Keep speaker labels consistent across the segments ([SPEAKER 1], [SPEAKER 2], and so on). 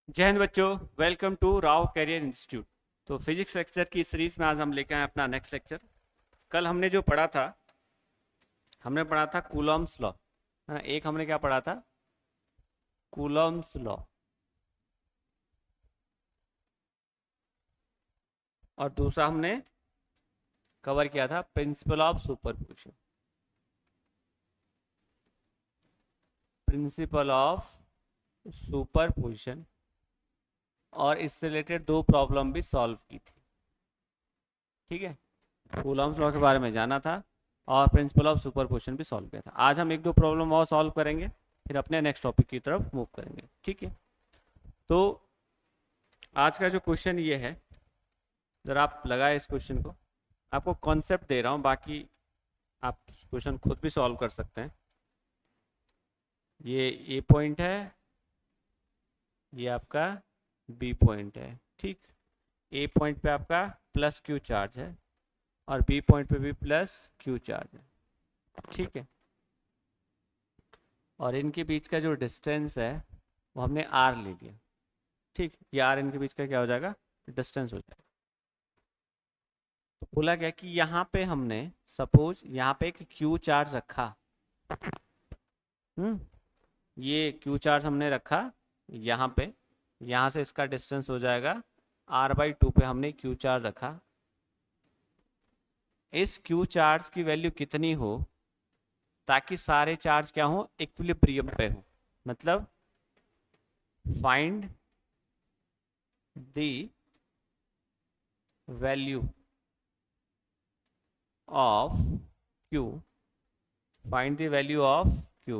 [SPEAKER 1] जय हिंद बच्चों, welcome to Rao career institute. तो फिजिक्स लेक्चर की सीरीज में आज हम लेके आए अपना नेक्स्ट लेक्चर। कल हमने जो पढ़ा था, हमने पढ़ा था कूलॉम्स लॉ, है ना। एक हमने क्या पढ़ा था, कूलॉम्स लॉ, और दूसरा हमने कवर किया था principle of superposition. Principle of superposition, और इससे रिलेटेड दो प्रॉब्लम भी सॉल्व की थी। ठीक है, कूलॉम्स लॉ के बारे में जाना था और प्रिंसिपल ऑफ सुपरपोजिशन भी सॉल्व किया था। आज हम एक दो प्रॉब्लम और सॉल्व करेंगे, फिर अपने नेक्स्ट टॉपिक की तरफ मूव करेंगे। ठीक है, तो आज का जो क्वेश्चन ये है, ज़रा आप लगाए इस क्वेश्चन को। आपको कॉन्सेप्ट दे रहा हूँ, बाकी आप क्वेश्चन खुद भी सॉल्व कर सकते हैं। ये ए पॉइंट है, ये आपका बी पॉइंट है। ठीक, ए पॉइंट पे आपका प्लस क्यू चार्ज है और बी पॉइंट पे भी प्लस क्यू चार्ज है। ठीक है, और इनके बीच का जो डिस्टेंस है वो हमने आर ले लिया। ठीक, ये आर इनके बीच का क्या हो जाएगा, डिस्टेंस हो जाएगा। तो बोला गया कि यहाँ पे हमने सपोज यहाँ पे एक क्यू चार्ज रखा। ये क्यू चार्ज हमने रखा यहाँ पे, यहाँ से इसका डिस्टेंस हो जाएगा r/2 पे हमने क्यू चार्ज रखा। इस क्यू चार्ज की वैल्यू कितनी हो ताकि सारे चार्ज क्या हो, इक्विलिब्रियम पे हो। मतलब find the value of q, find the value of q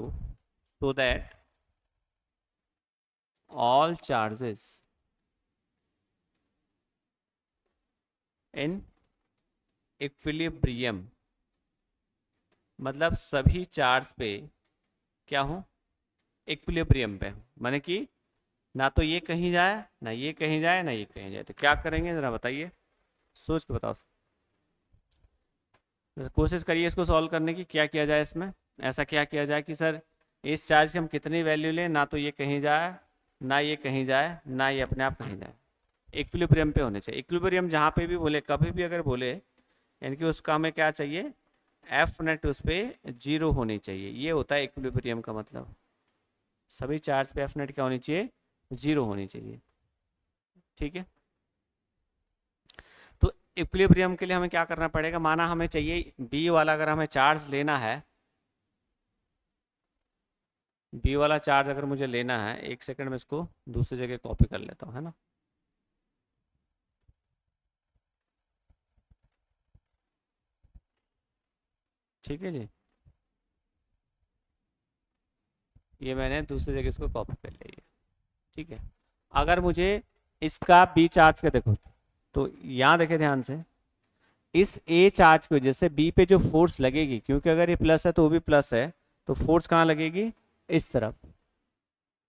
[SPEAKER 1] so that all charges in equilibrium, मतलब सभी चार्ज पे क्या हो, इक्विलिब्रियम पे हो। माने कि ना तो ये कहीं जाए, ना ये कहीं जाए, ना ये कहीं जाए। तो क्या करेंगे जरा बताइए, सोच के बताओ। कोशिश करिए इसको सॉल्व करने की। क्या किया जाए इसमें, ऐसा क्या किया जाए कि सर इस चार्ज की हम कितनी वैल्यू लें, ना तो ये कहीं जाए, ना ये कहीं जाए, ना ये अपने आप कहीं जाए। इक्विलिब्रियम पे होने चाहिए। इक्विलिब्रियम जहाँ पे भी बोले, कभी भी अगर बोले, यानी कि उसका हमें क्या चाहिए, एफ नेट उस पर जीरो होनी चाहिए। ये होता है इक्विलिब्रियम का मतलब। सभी चार्ज पे एफ नेट क्या होनी चाहिए, जीरो होनी चाहिए। ठीक है, तो इक्विलिब्रियम के लिए हमें क्या करना पड़ेगा, माना हमें चाहिए बी वाला, अगर हमें चार्ज लेना है, बी वाला चार्ज अगर मुझे लेना है, एक सेकंड में इसको दूसरी जगह कॉपी कर लेता हूँ, है ना। ठीक है जी, ये मैंने दूसरी जगह इसको कॉपी कर लिया। ठीक है, अगर मुझे इसका बी चार्ज का देखो, तो यहाँ देखे ध्यान से, इस ए चार्ज की वजह से बी पे जो फोर्स लगेगी, क्योंकि अगर ये प्लस है तो वो भी प्लस है, तो फोर्स कहाँ लगेगी, इस तरफ।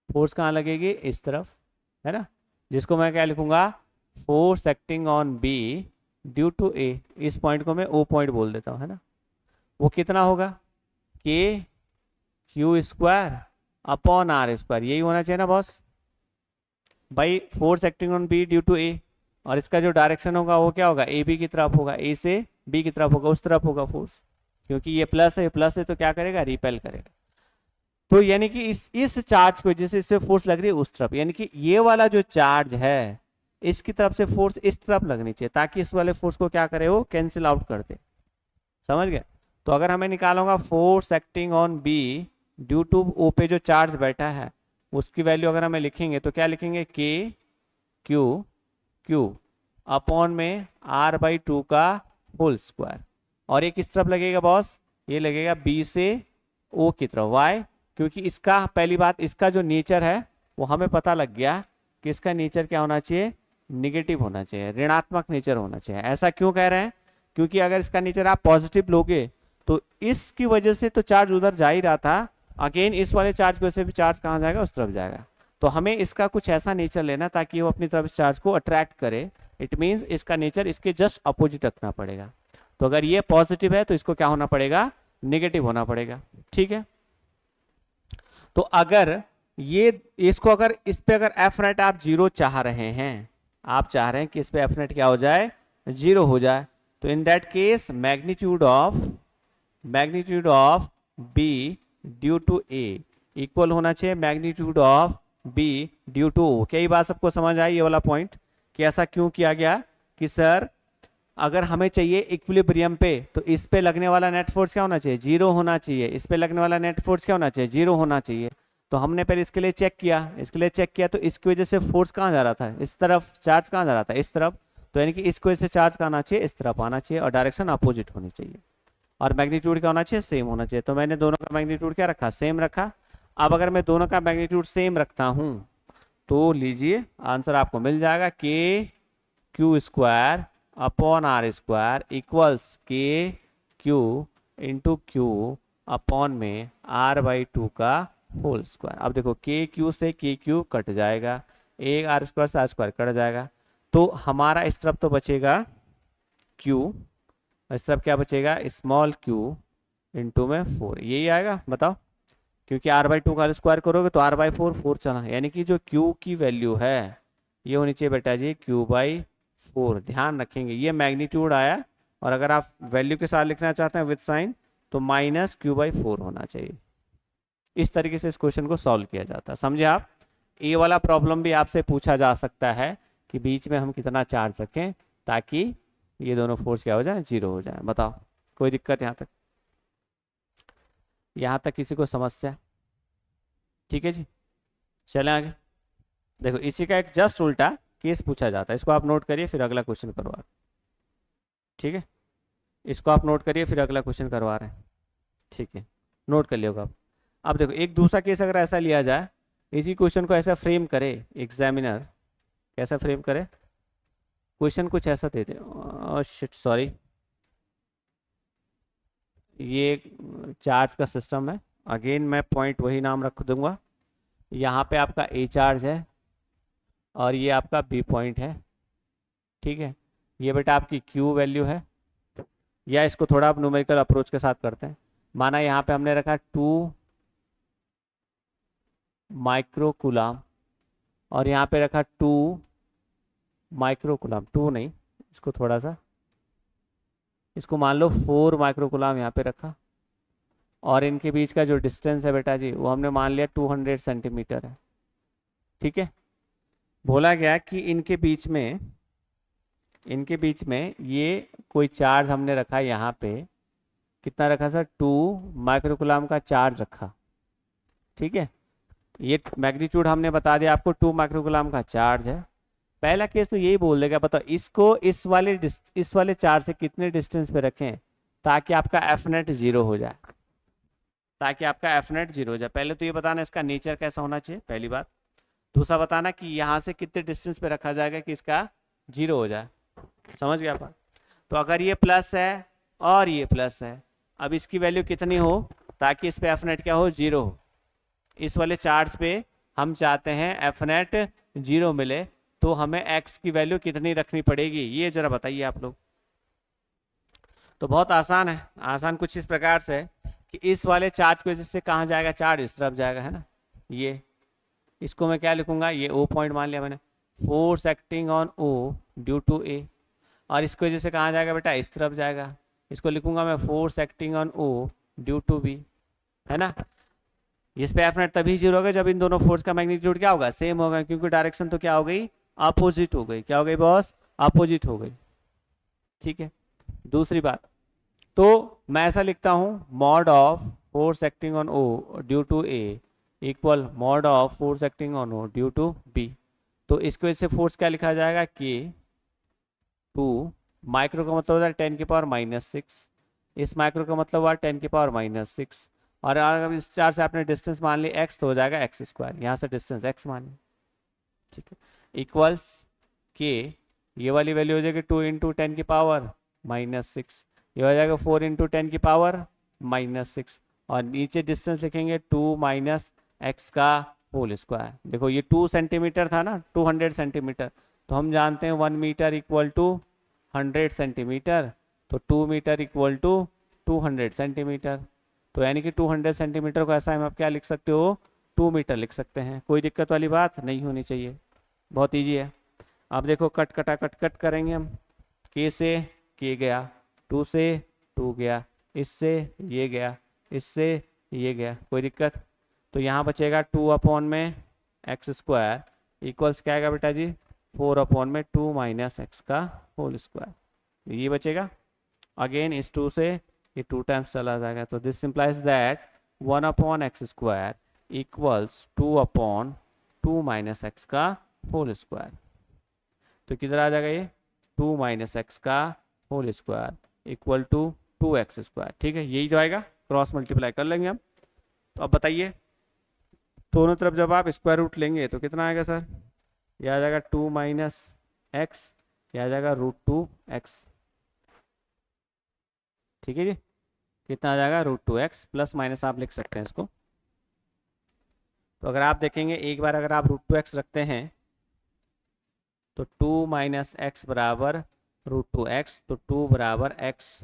[SPEAKER 1] फोर्स कहाँ लगेगी, इस तरफ, है ना। जिसको मैं क्या लिखूंगा, force acting on B due to A. इस पॉइंट को मैं ओ पॉइंट बोल देता हूँ, है ना। वो कितना होगा, K Q square upon are square. यही होना चाहिए ना बॉस भाई, force acting on B due to A. और इसका जो डायरेक्शन होगा वो क्या होगा, ए बी की तरफ होगा, ए से बी की तरफ होगा, उस तरफ होगा फोर्स। क्योंकि ये प्लस है, प्लस है तो क्या करेगा, रिपेल करेगा। तो यानी कि इस चार्ज की वजह से इससे फोर्स लग रही है उस तरफ, यानी कि ये वाला जो चार्ज है इसकी तरफ से फोर्स इस तरफ लगनी चाहिए, ताकि इस वाले फोर्स को क्या करे, वो कैंसिल आउट कर दे। समझ गए। तो अगर हमें निकालना होगा force acting on B due to O पे जो चार्ज बैठा है, उसकी वैल्यू अगर हमें लिखेंगे तो क्या लिखेंगे, के क्यू क्यू अपॉन में r/2 का होल स्क्वायर। और ये किस तरफ लगेगा बॉस, ये लगेगा बी से ओ की तरफ। वाई, क्योंकि इसका पहली बात, इसका जो नेचर है वो हमें पता लग गया कि इसका नेचर क्या होना चाहिए, निगेटिव होना चाहिए, ऋणात्मक नेचर होना चाहिए। ऐसा क्यों कह रहे हैं, क्योंकि अगर इसका नेचर आप पॉजिटिव लोगे तो इसकी वजह से तो चार्ज उधर जा ही रहा था, अगेन इस वाले चार्ज की वजह से भी चार्ज कहाँ जाएगा, उस तरफ जाएगा। तो हमें इसका कुछ ऐसा नेचर लेना ताकि वो अपनी तरफ इस चार्ज को अट्रैक्ट करे। इट मीन्स इसका नेचर इसके जस्ट अपोजिट रखना पड़ेगा। तो अगर ये पॉजिटिव है तो इसको क्या होना पड़ेगा, नेगेटिव होना पड़ेगा। ठीक है, तो अगर ये इसको अगर इस पे अगर एफ नेट आप जीरो चाह रहे हैं, आप चाह रहे हैं कि इस पे एफ नेट क्या हो जाए, जीरो हो जाए, तो in that case magnitude of B due to A equal होना चाहिए magnitude of B due to O. क्या ये बात सबको समझ आई, ये वाला पॉइंट कि ऐसा क्यों किया गया कि सर अगर हमें चाहिए इक्विलिब्रियम पे, तो इस पे लगने वाला नेट फोर्स क्या होना चाहिए, जीरो होना चाहिए, इस पे लगने वाला नेट फोर्स क्या होना चाहिए, जीरो होना चाहिए। तो हमने पहले इसके लिए चेक किया, तो इसकी वजह से फोर्स कहाँ जा रहा था, इस तरफ, चार्ज कहाँ जा रहा था, इस तरफ, तो यानी कि इसकी वजह से चार्ज कहाँ आना चाहिए, इस तरफ आना चाहिए, और डायरेक्शन अपोजिट होनी चाहिए, और मैग्नीट्यूड क्या होना चाहिए, सेम होना चाहिए। तो मैंने दोनों का मैग्नीट्यूड क्या रखा, सेम रखा। अब अगर मैं दोनों का मैग्नीट्यूड सेम रखता हूं, तो लीजिए आंसर आपको मिल जाएगा k Q square upon are square equals k q into q upon में आर बाई टू का होल स्क्वायर। अब देखो के क्यू से के क्यू कट जाएगा, एक आर स्क्वायर से आर स्क्वायर कट जाएगा, तो हमारा इस तरफ तो बचेगा क्यू, इस तरफ क्या बचेगा, स्मॉल क्यू इंटू में 4, यही आएगा बताओ, क्योंकि आर बाई टू का स्क्वायर करोगे तो आर बाई फोर, फोर चला, यानी कि जो क्यू की वैल्यू है ये होनी चाहिए बेटा जी क्यू बाई फोर। ध्यान रखेंगे ये मैग्नीट्यूड आया, और अगर आप वैल्यू के साथ लिखना चाहते हैं विद साइन, तो माइनस क्यू बाई फोर होना चाहिए। इस तरीके से इस क्वेश्चन को सॉल्व किया जाता है, समझे आप। ये वाला प्रॉब्लम भी आपसे पूछा जा सकता है कि बीच में हम कितना चार्ज रखें ताकि ये दोनों फोर्स क्या हो जाए, जीरो हो जाए। बताओ कोई दिक्कत यहाँ तक, यहाँ तक किसी को समस्या, ठीक है जी। चलें आगे। देखो इसी का एक जस्ट उल्टा केस पूछा जाता है, इसको आप नोट करिए फिर अगला क्वेश्चन करवा, ठीक है, इसको आप नोट करिए फिर अगला क्वेश्चन करवा रहे हैं, ठीक है, नोट कर लियोगा आप। अब देखो एक दूसरा केस अगर ऐसा लिया जाए, इसी क्वेश्चन को ऐसा फ्रेम करे एग्जामिनर, कैसा फ्रेम करे, क्वेश्चन कुछ ऐसा दे दे, शिट सॉरी, ये चार्ज का सिस्टम है, अगेन मैं पॉइंट वही नाम रख दूंगा, यहाँ पे आपका ए चार्ज है और ये आपका बी पॉइंट है, ठीक है, ये बेटा आपकी क्यू वैल्यू है, या इसको थोड़ा आप न्यूमेरिकल अप्रोच के साथ करते हैं, माना यहाँ पे हमने रखा 2 माइक्रोकुलाम और यहाँ पे रखा 2 माइक्रोकुलाम, 2 नहीं, इसको थोड़ा सा, इसको मान लो 4 माइक्रोकुलाम यहाँ पे रखा, और इनके बीच का जो डिस्टेंस है बेटा जी वो हमने मान लिया 200 सेंटीमीटर है, ठीक है। बोला गया कि इनके बीच में ये कोई चार्ज हमने रखा यहाँ पे, कितना रखा सर, 2 माइक्रोकुलाम का चार्ज रखा, ठीक है, ये मैग्नीट्यूड हमने बता दिया आपको, 2 माइक्रोकुलाम का चार्ज है। पहला केस तो यही बोल देगा, बताओ इसको इस वाले चार्ज से कितने डिस्टेंस पे रखें ताकि आपका एफ नेट जीरो हो जाए, ताकि आपका एफ नेट जीरो हो जाए। पहले तो ये बताना इसका नेचर कैसा होना चाहिए, पहली बात। दूसरा बताना कि यहाँ से कितने डिस्टेंस पे रखा जाएगा कि इसका जीरो हो जाए, समझ गया बात। तो अगर ये प्लस है और ये प्लस है, अब इसकी वैल्यू कितनी हो ताकि इस पे एफ नेट क्या हो, जीरो हो। इस वाले चार्ज पे हम चाहते हैं एफ नेट जीरो मिले, तो हमें एक्स की वैल्यू कितनी रखनी पड़ेगी, ये जरा बताइए आप लोग। तो बहुत आसान है, आसान कुछ इस प्रकार से है कि इस वाले चार्ज की वजह से कहाँ जाएगा, चार्ज इस तरफ जाएगा, है ना, ये, इसको मैं क्या लिखूंगा, ये ओ पॉइंट मान लिया मैंने, force acting on O due to A, और इसकी वजह से कहाँ जाएगा बेटा, इस तरफ जाएगा, इसको लिखूंगा मैं force acting on O due to B, है ना। इस पे एफ नेट तभी जीरो होगा जब इन दोनों फोर्स का मैग्नीट्यूड क्या होगा, सेम होगा, क्योंकि डायरेक्शन तो क्या हो गई, अपोजिट हो गई, क्या हो गई बॉस, अपोजिट हो गई, ठीक है। दूसरी बात, तो मैं ऐसा लिखता हूं, mod of force acting on O due to A equal mod of force acting on O due to B. तो इसकी वजह से फोर्स क्या लिखा जाएगा, के 2 माइक्रो का मतलब होता है 10 की पावर -6, इस माइक्रो का मतलब हुआ 10 की पावर -6, और अगर इस चार से आपने डिस्टेंस मान ली x तो हो जाएगा x स्क्वायर, यहाँ से डिस्टेंस x मान ली, ठीक है, इक्वल्स के, ये वाली वैल्यू हो जाएगी 2 इंटू 10 की पावर -6, ये हो जाएगा 4 इंटू 10 की पावर -6, और नीचे डिस्टेंस लिखेंगे 2 माइनस एक्स का होल स्क्वायर। देखो ये 2 सेंटीमीटर था ना, 200 सेंटीमीटर, तो हम जानते हैं 1 मीटर इक्वल टू 100 सेंटीमीटर, तो 2 मीटर इक्वल टू 200 सेंटीमीटर, तो यानी कि 200 सेंटीमीटर को ऐसा हम आप क्या लिख सकते हो, 2 मीटर लिख सकते हैं, कोई दिक्कत वाली बात नहीं होनी चाहिए, बहुत ईजी है। अब देखो कट करेंगे हम, के से के गया, 2 से 2 गया, इससे ये गया, इससे ये गया, कोई दिक्कत। तो यहाँ बचेगा 2 अपॉन में एक्स स्क्वायर इक्वल्स क्या आएगा बेटा जी, 4 अपॉन में 2 माइनस एक्स का होल स्क्वायर, ये बचेगा। अगेन इस 2 से ये 2 टाइम्स चला जाएगा, तो this simplifies that 1 upon x square equals 2 upon 2 minus x का होल स्क्वायर। तो किधर आ जाएगा ये, 2 माइनस एक्स का whole square equal to 2x square. ठीक है, यही जो आएगा, क्रॉस मल्टीप्लाई कर लेंगे हम। तो अब बताइए, दोनों तरफ जब आप स्क्वायर रूट लेंगे तो कितना आएगा सर, यह आ जाएगा 2 माइनस एक्स, यह आ जाएगा √2x। ठीक है जी, कितना आ जाएगा, √2x, प्लस माइनस आप लिख सकते हैं इसको। तो अगर आप देखेंगे एक बार अगर आप √2x रखते हैं तो 2 माइनस एक्स बराबर √2x, तो 2 बराबर x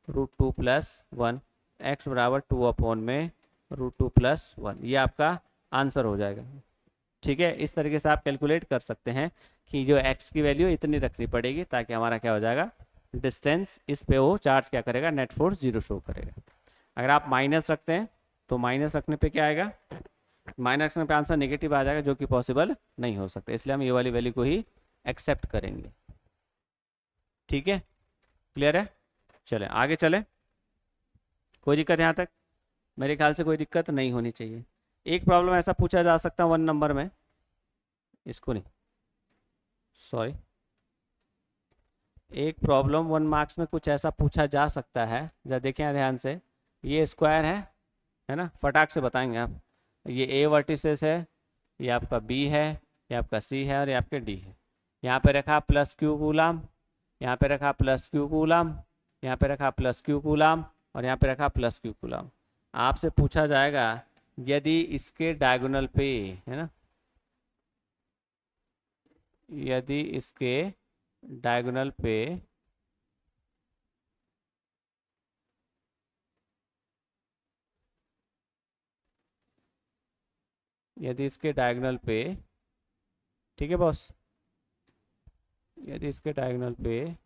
[SPEAKER 1] √2 प्लस 1, एक्स बराबर 2 अपॉन में √2 प्लस 1, ये आपका आंसर हो जाएगा। ठीक है, इस तरीके से आप कैलकुलेट कर सकते हैं कि जो x की वैल्यू इतनी रखनी पड़ेगी ताकि हमारा क्या हो जाएगा, डिस्टेंस इस पे वो चार्ज क्या करेगा, नेट फोर्स 0 शो करेगा। अगर आप माइनस रखते हैं तो माइनस रखने पे क्या आएगा, माइनस रखने पे आंसर नेगेटिव आ जाएगा, जो कि पॉसिबल नहीं हो सकता, इसलिए हम ये वाली वैल्यू को ही एक्सेप्ट करेंगे। ठीक है, क्लियर है, चले आगे चले, कोई दिक्कत यहाँ तक, मेरे ख्याल से कोई दिक्कत नहीं होनी चाहिए। एक प्रॉब्लम ऐसा पूछा जा सकता है 1 नंबर में, इसको नहीं, सॉरी, एक प्रॉब्लम 1 मार्क्स में कुछ ऐसा पूछा जा सकता है, जरा देखें ध्यान से, ये स्क्वायर है ना, फटाक से बताएंगे आप, ये ए वर्टिसेस है, ये आपका बी है, ये आपका सी है और ये आपके डी है। यहाँ पे रखा प्लस क्यू कूलम, यहाँ पे रखा प्लस क्यू कूलम, यहाँ पे रखा प्लस क्यू कूलम और यहाँ पे रखा प्लस क्यू कूलम। आपसे पूछा जाएगा यदि इसके डायगोनल पे, है ना, यदि इसके डायगोनल पे यदि इसके डायगोनल पे, ठीक है बॉस, यदि इसके डायगोनल पे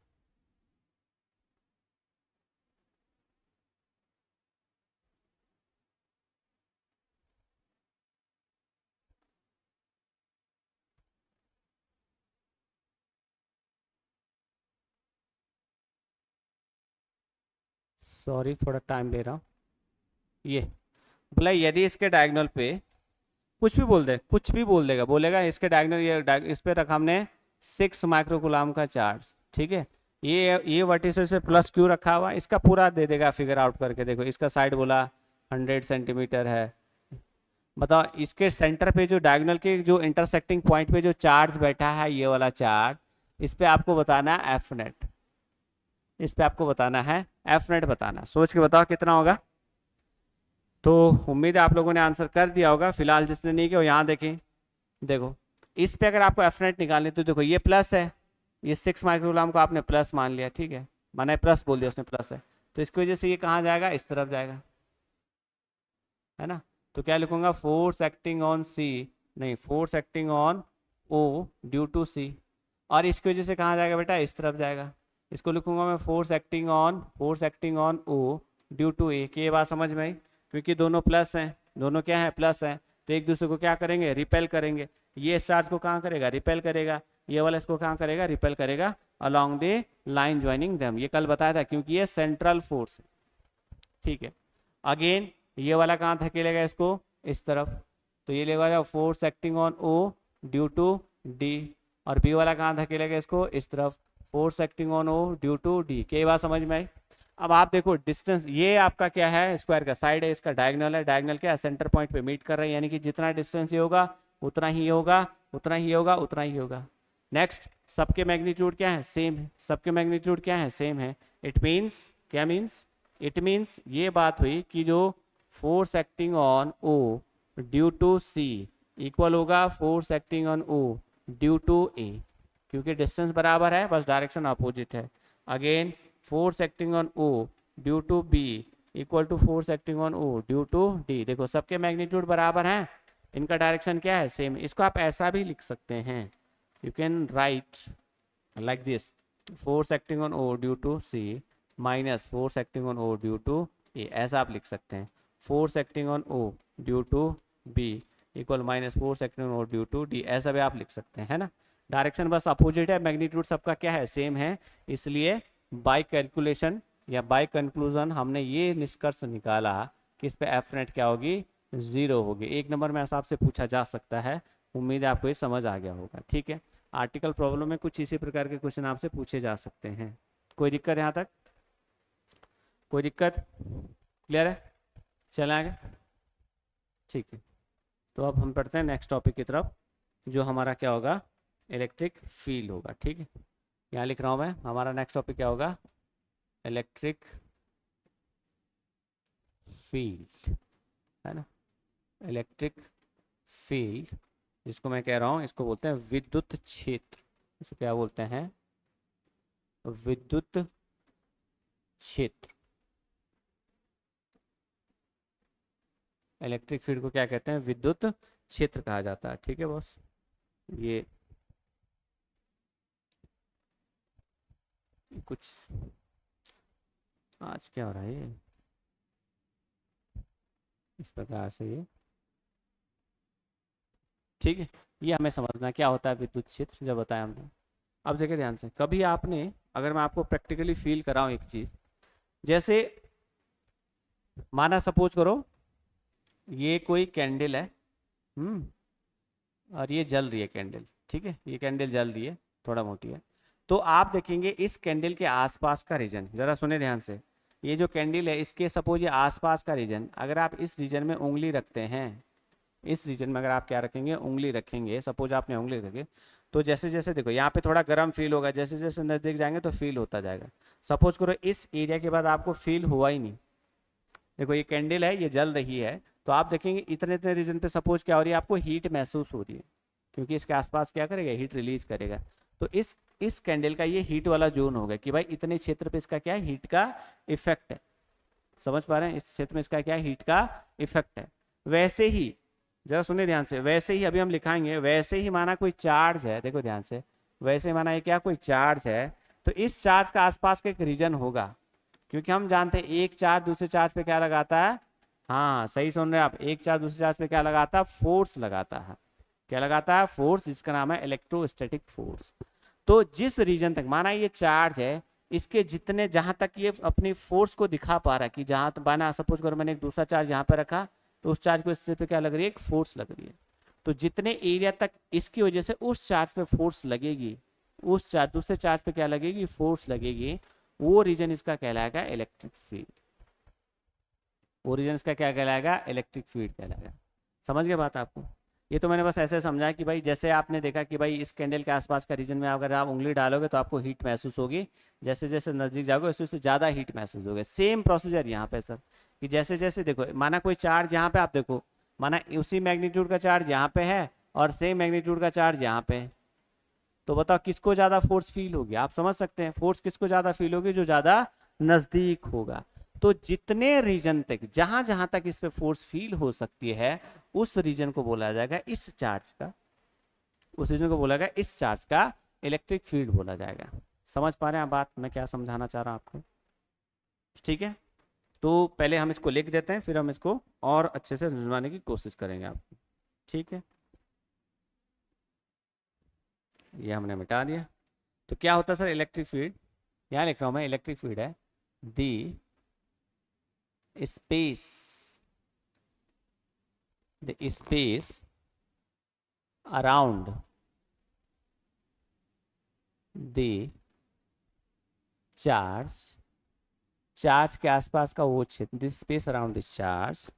[SPEAKER 1] सॉरी थोड़ा टाइम ले रहा हूँ, ये बोला यदि इसके डायगोनल पे कुछ भी बोल दे, कुछ भी बोल देगा, बोलेगा इसके डायगोनल, ये इस पे रखा हमने 6 माइक्रोकूलम का चार्ज। ठीक है, ये वर्टिसेस से प्लस क्यू रखा हुआ, इसका पूरा दे देगा फिगर आउट करके, देखो इसका साइड बोला 100 सेंटीमीटर है, बताओ इसके सेंटर पे जो डायगोनल के जो इंटरसेक्टिंग पॉइंट पे जो चार्ज बैठा है, ये वाला चार्ज, इस पे आपको बताना है एफ नेट, इस पे आपको बताना है एफ नेट, बताना, सोच के बताओ कितना होगा। तो उम्मीद है आप लोगों ने आंसर कर दिया होगा, फिलहाल जिसने नहीं किया यहाँ देखें, देखो इस पे अगर आपको एफ नेट निकालनी तो देखो ये प्लस है, ये 6 माइक्रोकूलम को आपने प्लस मान लिया, ठीक है, माना प्लस बोल दिया उसने, प्लस है, तो इसकी वजह से ये कहाँ जाएगा, इस तरफ जाएगा, है ना। तो क्या लिखूंगा, फोर्स एक्टिंग ऑन सी, नहीं force acting on O due to C, और इसकी वजह से कहाँ जाएगा बेटा, इस तरफ जाएगा, इसको लिखूंगा मैं force acting on O due to A. की ये बात समझ में आई, क्योंकि दोनों प्लस हैं, दोनों क्या है, प्लस हैं, तो एक दूसरे को क्या करेंगे, रिपेल करेंगे, ये इस चार्ज को कहाँ करेगा, रिपेल करेगा, ये वाला इसको कहाँ करेगा, रिपेल करेगा along the line joining them, ये कल बताया था, क्योंकि ये सेंट्रल फोर्स है। ठीक है, अगेन ये वाला कहाँ धकेलेगा इसको, इस तरफ, तो ये लेगा force acting on O due to D, और बी वाला कहाँ धकेलेगा इसको, इस तरफ, force acting on O due to D. क्या बात समझ में आई। अब आप देखो डिस्टेंस, ये आपका क्या है, स्क्वायर का साइड है, इसका डायगोनल है, डायगोनल क्या है, सेंटर पॉइंट पे मीट कर रहा है, यानी कि जितना डिस्टेंस ये होगा उतना ही होगा, उतना ही होगा, उतना ही होगा। नेक्स्ट, सबके मैग्नीट्यूड क्या है, सेम है, सबके मैग्नीट्यूड क्या है, सेम है। इट मीन्स, क्या मीन्स, इट मीन्स ये बात हुई कि जो force acting on O due to C equal होगा force acting on O due to A, क्योंकि डिस्टेंस बराबर है, बस डायरेक्शन अपोजिट है। Again force acting on O due to B equal to force acting on O due to D, देखो सबके magnitude बराबर हैं, इनका डायरेक्शन क्या है, सेम। इसको आप ऐसा भी लिख सकते हैं, you can write like this, force acting on O due to C minus force acting on O due to A, ऐसा आप लिख सकते हैं। Force acting on O due to B equal minus force acting on O due to D, ऐसा भी आप लिख सकते हैं, है ना। डायरेक्शन बस अपोजिट है, मैग्नीट्यूड सबका क्या है, सेम है, इसलिए बाय कैलकुलेशन या बाय कंक्लूजन हमने ये निष्कर्ष निकाला कि इस पे एफ नेट क्या होगी, 0 होगी। 1 नंबर में ऐसा आपसे पूछा जा सकता है, उम्मीद है आपको ये समझ आ गया होगा, ठीक है। आर्टिकल प्रॉब्लम में कुछ इसी प्रकार के क्वेश्चन आपसे पूछे जा सकते हैं। कोई दिक्कत यहाँ तक, कोई दिक्कत, क्लियर है, चलें आगे, ठीक है। तो अब हम पढ़ते हैं नेक्स्ट टॉपिक की तरफ, जो हमारा क्या होगा, इलेक्ट्रिक फील्ड होगा, ठीक है। यहाँ लिख रहा हूँ मैं, हमारा नेक्स्ट टॉपिक क्या होगा, इलेक्ट्रिक फील्ड, है ना। इलेक्ट्रिक फील्ड, जिसको मैं कह रहा हूँ, इसको बोलते हैं विद्युत क्षेत्र, इसको क्या बोलते हैं, विद्युत क्षेत्र। इलेक्ट्रिक फील्ड को क्या कहते हैं, विद्युत क्षेत्र कहा जाता है, ठीक है बॉस। ये कुछ आज क्या हो रहा है, ये इस प्रकार से ये, ठीक है। ये हमें समझना क्या होता है विद्युत क्षेत्र, जब बताया हमने। अब देखिए ध्यान से, कभी आपने, अगर मैं आपको प्रैक्टिकली फील कराऊं एक चीज, जैसे माना सपोज करो ये कोई कैंडल है, और ये जल रही है कैंडल, ठीक है, ये कैंडल जल रही है, थोड़ा मोटी है। तो आप देखेंगे इस कैंडल के आसपास का रीजन, जरा सुने ध्यान से, ये जो कैंडल है इसके सपोज ये आसपास का रीजन, अगर आप इस रीजन में उंगली रखते हैं, इस रीजन में अगर आप क्या रखेंगे, उंगली रखेंगे, सपोज आपने उंगली रखी, तो जैसे जैसे देखो यहाँ पे थोड़ा गर्म फील होगा, जैसे जैसे नजदीक जाएंगे तो फील होता जाएगा। सपोज करो इस एरिया के बाद आपको फील हुआ ही नहीं, देखो ये कैंडल है, ये जल रही है, तो आप देखेंगे इतने इतने रीजन पे सपोज क्या हो रही है, आपको हीट महसूस हो रही है, क्योंकि इसके आसपास क्या करेगा, हीट रिलीज करेगा। तो इस कैंडल का ये हीट वाला जोन होगा कि भाई इतने क्षेत्र पे इसका क्या है, हीट का इफेक्ट है। समझ पा रहे हैं, इस क्षेत्र में इसका क्या है, हीट का इफेक्ट है। वैसे ही जरा सुनिए ध्यान से, वैसे ही अभी हम लिखाएंगे, वैसे ही माना कोई चार्ज है, देखो ध्यान से, वैसे ही माना ये क्या कोई चार्ज है, तो इस चार्ज का आसपास का एक रीजन होगा, क्योंकि हम जानते हैं एक चार्ज दूसरे चार्ज पे क्या लगाता है, हाँ सही सुन रहे हैं आप, एक चार्ज दूसरे चार्ज पे क्या लगाता है, फोर्स लगाता है। क्या लगाता है, फोर्स, जिसका नाम है इलेक्ट्रोस्टैटिक फोर्स। तो जिस रीजन तक माना ये चार्ज है, इसके जितने, जहां तक ये अपनी फोर्स को दिखा पा रहा है, कि जहां माना सपोज करो मैंने एक दूसरा चार्ज यहाँ पे रखा, तो उस चार्ज को इससे पे क्या लग रही है, एक फोर्स लग रही है। तो जितने एरिया तक इसकी वजह से उस चार्ज पे फोर्स लगेगी, उस चार्ज दूसरे चार्ज पे क्या लगेगी, फोर्स लगेगी, वो रीजन इसका कहलाएगा इलेक्ट्रिक फील्ड। वो रीजन इसका क्या कहलाएगा, इलेक्ट्रिक फील्ड कहलाएगा। समझ गए बात आपको। ये तो मैंने बस ऐसे समझा कि भाई जैसे आपने देखा कि भाई इस कैंडल के आसपास का रीजन में अगर आप उंगली डालोगे तो आपको हीट महसूस होगी, जैसे जैसे नजदीक जाओगे उससे ज़्यादा हीट महसूस होगी। सेम प्रोसीजर यहाँ पे सर, कि जैसे जैसे देखो माना कोई चार्ज यहाँ पे आप देखो, माना उसी मैग्नीट्यूड का चार्ज यहाँ पे है और सेम मैग्नीट्यूड का चार्ज यहाँ पे है, तो बताओ किसको ज्यादा फोर्स फील होगी, आप समझ सकते हैं फोर्स किसको ज्यादा फील होगी, जो ज्यादा नजदीक होगा। तो जितने रीजन तक, जहां जहां तक इस पे फोर्स फील हो सकती है, उस रीजन को बोला जाएगा इस चार्ज का, उस रीजन को बोला जाएगा इस चार्ज का इलेक्ट्रिक फील्ड बोला जाएगा। समझ पा रहे हैं आप बात मैं क्या समझाना चाह रहा हूं आपको, ठीक है। तो पहले हम इसको लिख देते हैं, फिर हम इसको और अच्छे से समझाने की कोशिश करेंगे आपको, ठीक है। ये हमने मिटा दिया। तो क्या होता है सर इलेक्ट्रिक फील्ड, यहाँ लिख रहा हूं मैं, इलेक्ट्रिक फील्ड है दी space, the space around the charge, charge के आसपास का वो क्षेत्र, this space around this charge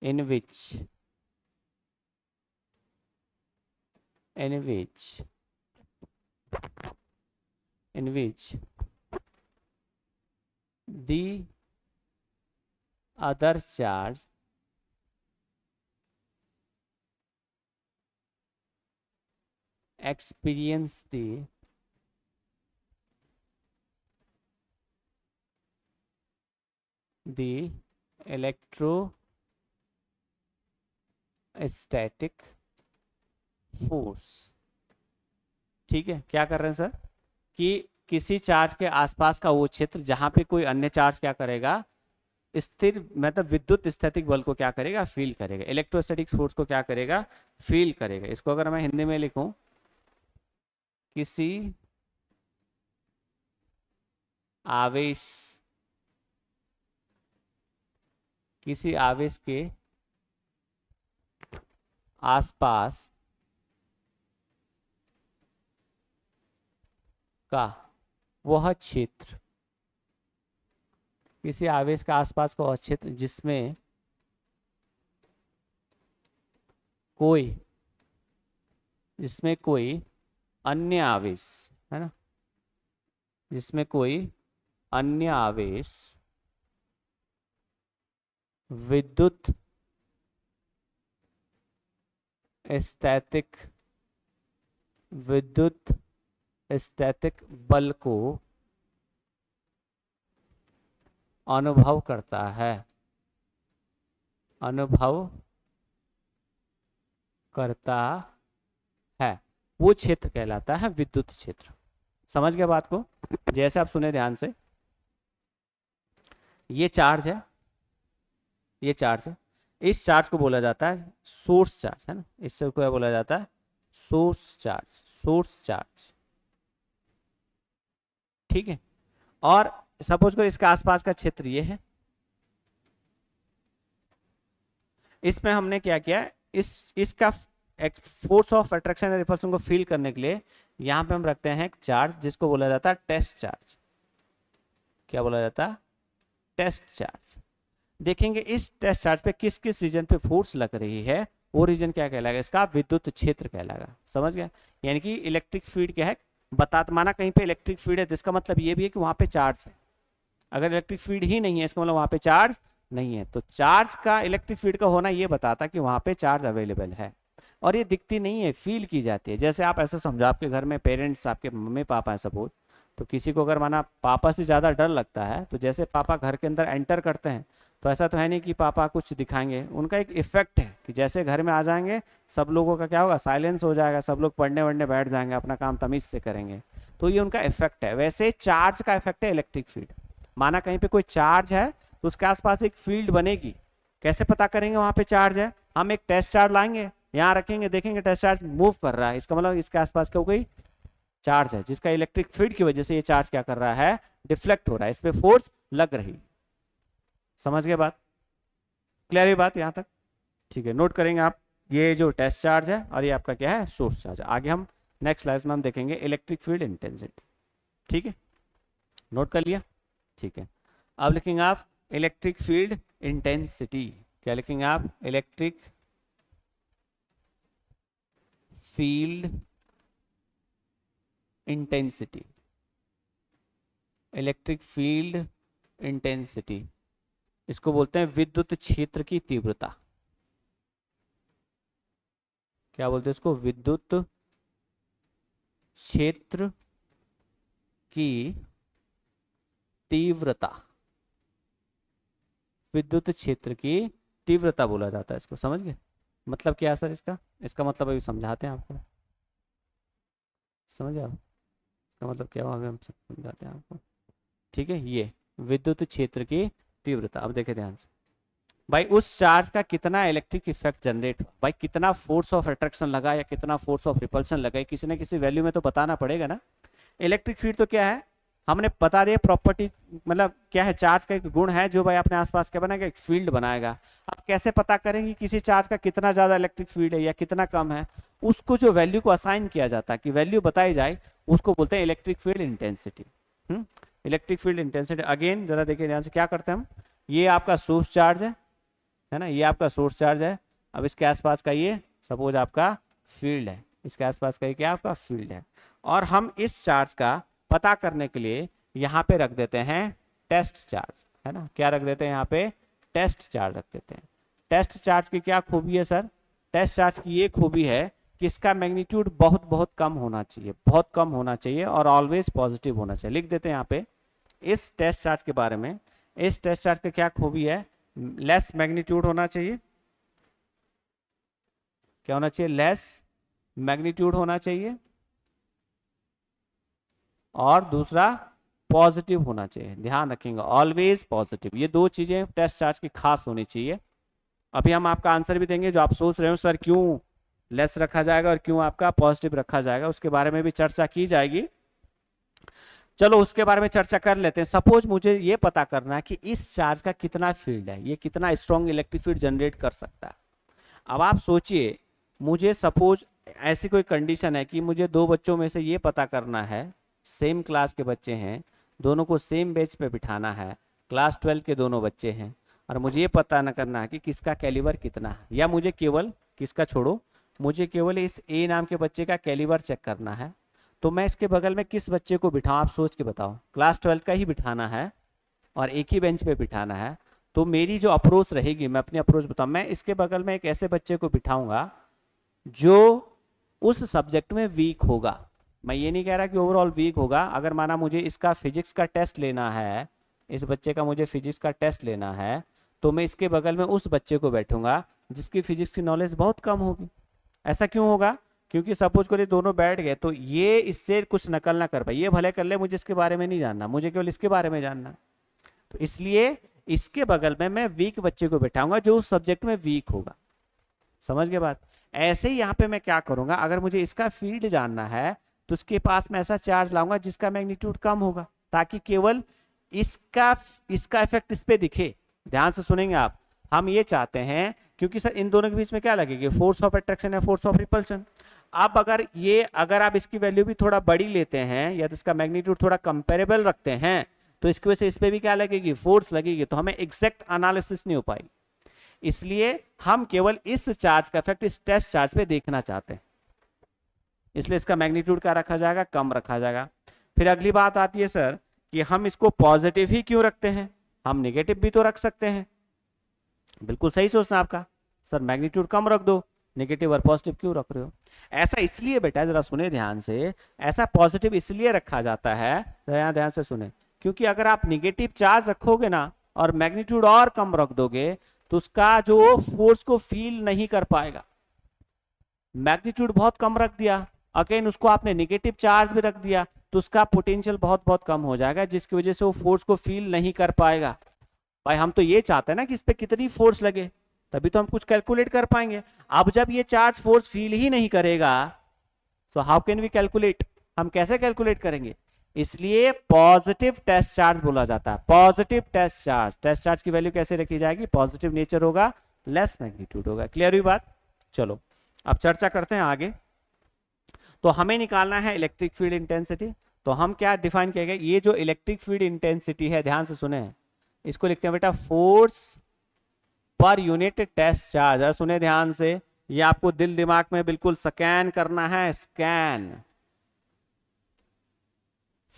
[SPEAKER 1] in which in which in which the other charge experience the electro static force. ठीक है, क्या कर रहे हैं सर कि किसी चार्ज के आसपास का वो क्षेत्र जहां पे कोई अन्य चार्ज क्या करेगा, स्थिर मतलब विद्युत स्थैतिक बल को क्या करेगा, फील करेगा, इलेक्ट्रोस्टैटिक फोर्स को क्या करेगा, फील करेगा। इसको अगर मैं हिंदी में लिखूं, किसी आवेश किसी आवेश के आसपास का वह क्षेत्र, किसी आवेश का आसपास का वह क्षेत्र जिसमें कोई अन्य आवेश है ना, जिसमें कोई अन्य आवेश विद्युत स्थैतिक बल को अनुभव करता है, वो क्षेत्र कहलाता है विद्युत क्षेत्र। समझ गए बात को? जैसे आप सुने ध्यान से, ये चार्ज है, इस चार्ज को बोला जाता है सोर्स चार्ज, है ना, इससे क्या बोला जाता है, सोर्स चार्ज। ठीक है, और सपोज करो इसके आसपास का क्षेत्र ये है, इसमें हमने क्या किया, इसका फोर्स ऑफ अट्रैक्शन या रिपल्शन को फील करने के लिए यहां पे हम रखते हैं एक चार्ज जिसको बोला जाता है टेस्ट चार्ज। क्या बोला जाता है, टेस्ट चार्ज। देखेंगे इस टेस्ट चार्ज पे किस किस रीजन पे फोर्स लग रही है, वो रीजन क्या कहलाएगा, इसका विद्युत क्षेत्र कहलाएगा। समझ गया? यानी कि इलेक्ट्रिक फील्ड क्या है, माना कहीं पे इलेक्ट्रिक फील्ड है तो इसका मतलब ये भी है कि वहां पे चार्ज है। अगर इलेक्ट्रिक फील्ड ही नहीं है इसका मतलब वहां पे चार्ज नहीं है। तो चार्ज का, इलेक्ट्रिक फील्ड का होना ये बताता कि वहां पे चार्ज अवेलेबल है, और ये दिखती नहीं है, फील की जाती है। जैसे आप ऐसे समझो, आपके घर में पेरेंट्स, आपके मम्मी पापा है सपोज, तो किसी को अगर माना पापा से ज़्यादा डर लगता है, तो जैसे पापा घर के अंदर एंटर करते हैं तो ऐसा तो है नहीं कि पापा कुछ दिखाएंगे, उनका एक इफेक्ट है कि जैसे घर में आ जाएंगे सब लोगों का क्या होगा, साइलेंस हो जाएगा, सब लोग पढ़ने वढ़ने बैठ जाएंगे, अपना काम तमीज से करेंगे। तो ये उनका इफेक्ट है। वैसे चार्ज का इफेक्ट है इलेक्ट्रिक फील्ड। माना कहीं पे कोई चार्ज है तो उसके आसपास एक फील्ड बनेगी। कैसे पता करेंगे वहां पे चार्ज है? हम एक टेस्ट चार्ज लाएंगे, यहाँ रखेंगे, देखेंगे टेस्ट चार्ज मूव कर रहा है, इसका मतलब इसके आसपास का कोई चार्ज है जिसका इलेक्ट्रिक फील्ड की वजह से ये चार्ज क्या कर रहा है, डिफ्लेक्ट हो रहा है, इस पे फोर्स लग रही। समझ गए बात? क्लियर है बात यहां तक? ठीक है, नोट करेंगे आप, ये जो टेस्ट चार्ज है और ये आपका क्या है, सोर्स चार्ज है। आगे हम नेक्स्ट स्लाइड में हम देखेंगे इलेक्ट्रिक फील्ड इंटेंसिटी। ठीक है, नोट कर लिया? ठीक है, अब लिखेंगे आप इलेक्ट्रिक फील्ड इंटेंसिटी। क्या लिखेंगे आप? Electric field intensity. Electric field intensity, इसको बोलते हैं विद्युत क्षेत्र की तीव्रता। क्या बोलते हैं इसको? विद्युत क्षेत्र की तीव्रता। विद्युत क्षेत्र की तीव्रता बोला जाता है इसको। समझ गए? मतलब क्या है सर इसका मतलब अभी समझाते हैं आपको। समझ आप? इसका मतलब क्या हुआ, हम समझाते हैं आपको। ठीक है, ये विद्युत क्षेत्र की तीव्रता। अब देखें ध्यान से भाई, उस चार्ज का कितना इलेक्ट्रिक इफेक्ट जनरेट हुआ, भाई कितना फोर्स ऑफ अट्रैक्शन लगा या कितना फोर्स ऑफ रिपल्शन लगा, किसी न किसी वैल्यू में तो बताना पड़ेगा ना। इलेक्ट्रिक फील्ड तो क्या है, हमने बता दिया प्रॉपर्टी, मतलब क्या है, चार्ज का एक गुण है जो भाई अपने आसपास क्या बनाएगा, एक फील्ड बनाएगा। अब कैसे पता करेंगे किसी चार्ज का कितना ज्यादा इलेक्ट्रिक फील्ड है या कितना कम है, उसको जो वैल्यू को असाइन किया जाता है, कि वैल्यू बताई जाए, उसको बोलते हैं electric field intensity. Electric field intensity. Again जरा देखिए ध्यान से, क्या करते हैं हम, ये आपका सोर्स चार्ज है ना, ये आपका सोर्स चार्ज है। अब इसके आसपास का ये सपोज आपका फील्ड है, इसके आसपास का ये क्या आपका फील्ड है, और हम इस चार्ज का पता करने के लिए यहाँ पे रख देते हैं टेस्ट चार्ज, है ना। क्या रख देते हैं यहाँ पे? टेस्ट चार्ज रख देते हैं। टेस्ट चार्ज की क्या खूबी है सर? टेस्ट चार्ज की ये खूबी है कि इसका मैग्नीट्यूड बहुत बहुत कम होना चाहिए, बहुत कम होना चाहिए, और ऑलवेज पॉजिटिव होना चाहिए। लिख देते हैं यहाँ पे इस टेस्ट चार्ज के बारे में। इस टेस्ट चार्ज की क्या खूबी है? लेस मैग्नीट्यूड होना चाहिए, क्या होना चाहिए, लेस मैग्नीट्यूड होना चाहिए, और दूसरा पॉजिटिव होना चाहिए। ध्यान रखेंगे ऑलवेज पॉजिटिव, ये दो चीजें टेस्ट चार्ज की खास होनी चाहिए। अभी हम आपका आंसर भी देंगे, जो आप सोच रहे हो सर क्यों लेस रखा जाएगा और क्यों आपका पॉजिटिव रखा जाएगा, उसके बारे में भी चर्चा की जाएगी। चलो उसके बारे में चर्चा कर लेते हैं। सपोज मुझे ये पता करना है कि इस चार्ज का कितना फील्ड है, ये कितना स्ट्रॉन्ग इलेक्ट्रिक फील्ड जनरेट कर सकता है। अब आप सोचिए, मुझे सपोज ऐसी कोई कंडीशन है कि मुझे दो बच्चों में से ये पता करना है, सेम क्लास के बच्चे हैं, दोनों को सेम बेंच पे बिठाना है, क्लास 12 के दोनों बच्चे हैं, और मुझे ये पता न करना है कि किसका कैलिबर कितना है, या मुझे केवल किसका छोड़ो, मुझे केवल इस ए नाम के बच्चे का कैलिबर चेक करना है। तो मैं इसके बगल में किस बच्चे को बिठाऊं, आप सोच के बताओ। क्लास 12 का ही बिठाना है और एक ही बेंच पे बिठाना है, तो मेरी जो अप्रोच रहेगी, मैं अपनी अप्रोच बताऊं, मैं इसके बगल में एक ऐसे बच्चे को बिठाऊंगा जो उस सब्जेक्ट में वीक होगा। मैं ये नहीं कह रहा कि ओवरऑल वीक होगा। अगर माना मुझे इसका फिजिक्स का टेस्ट लेना है, इस बच्चे का मुझे फिजिक्स का टेस्ट लेना है, तो मैं इसके बगल में उस बच्चे को बैठूंगा जिसकी फिजिक्स की नॉलेज बहुत कम होगी। ऐसा क्यों होगा, क्योंकि सपोज करिए दोनों बैठ गए तो ये इससे कुछ नकल ना कर पाए, ये भले कर ले, मुझे इसके बारे में नहीं जानना, मुझे केवल इसके बारे में जानना। तो इसलिए इसके बगल में मैं वीक बच्चे को बैठाऊंगा जो उस सब्जेक्ट में वीक होगा। समझ गए बात। ऐसे ही यहाँ पे मैं क्या करूंगा, अगर मुझे इसका फील्ड जानना है तो उसके पास मैं ऐसा चार्ज लाऊंगा जिसका मैग्नीट्यूड कम होगा, ताकि केवल इसका इफेक्ट इस पे दिखे। ध्यान से सुनेंगे आप, हम ये चाहते हैं, क्योंकि सर इन दोनों के बीच में क्या लगेगी, फोर्स ऑफ अट्रैक्शन या फोर्स ऑफ रिपल्शन। अब अगर आप इसकी वैल्यू भी थोड़ा बड़ी लेते हैं या तो इसका मैग्नीट्यूड थोड़ा कंपेरेबल रखते हैं, तो इसकी वजह से इस पे भी क्या लगेगी, फोर्स लगेगी, तो हमें एग्जैक्ट एनालिसिस नहीं हो पाएगी। इसलिए हम केवल इस चार्ज का इफेक्ट इस टेस्ट चार्ज पे देखना चाहते हैं, इसलिए इसका मैग्नीट्यूड क्या रखा जाएगा, कम रखा जाएगा। फिर अगली बात आती है सर कि हम इसको पॉजिटिव ही क्यों रखते हैं, हम नेगेटिव भी तो रख सकते हैं। बिल्कुल सही सोचना आपका, सर मैग्नीट्यूड कम रख दो, नेगेटिव और पॉजिटिव क्यों रख रहे हो। ऐसा इसलिए बेटा, जरा सुने ध्यान से, ऐसा पॉजिटिव इसलिए रखा जाता है, ध्यान से सुने, क्योंकि अगर आप निगेटिव चार्ज रखोगे ना और मैग्नीट्यूड और कम रख दोगे तो उसका जो फोर्स को फील नहीं कर पाएगा। मैग्नीट्यूड बहुत कम रख दिया, अगेन उसको आपने निगेटिव चार्ज भी रख दिया, तो उसका पोटेंशियल बहुत बहुत कम हो जाएगा, जिसकी वजह से वो फोर्स को फील नहीं कर पाएगा। भाई हम तो ये चाहते हैं ना कि इस पे कितनी फोर्स लगे, तभी तो हम कुछ कैलकुलेट कर पाएंगे। अब जब ये चार्ज फोर्स फील ही नहीं करेगा, so how can we calculate, हम कैसे कैलकुलेट करेंगे। इसलिए पॉजिटिव टेस्ट चार्ज बोला जाता है, positive test charge. Test charge की वैल्यू कैसे रखी जाएगी, पॉजिटिव नेचर होगा, लेस मैग्नीट्यूड होगा। क्लियर हुई बात। चलो अब चर्चा करते हैं आगे। तो हमें निकालना है इलेक्ट्रिक फील्ड इंटेंसिटी। तो हम क्या डिफाइन किया गया, ये जो इलेक्ट्रिक फील्ड इंटेंसिटी है, ध्यान से सुने, इसको लिखते हैं बेटा force per unit test charge. सुने ध्यान से, ये आपको दिल दिमाग में बिल्कुल स्कैन करना है, scan.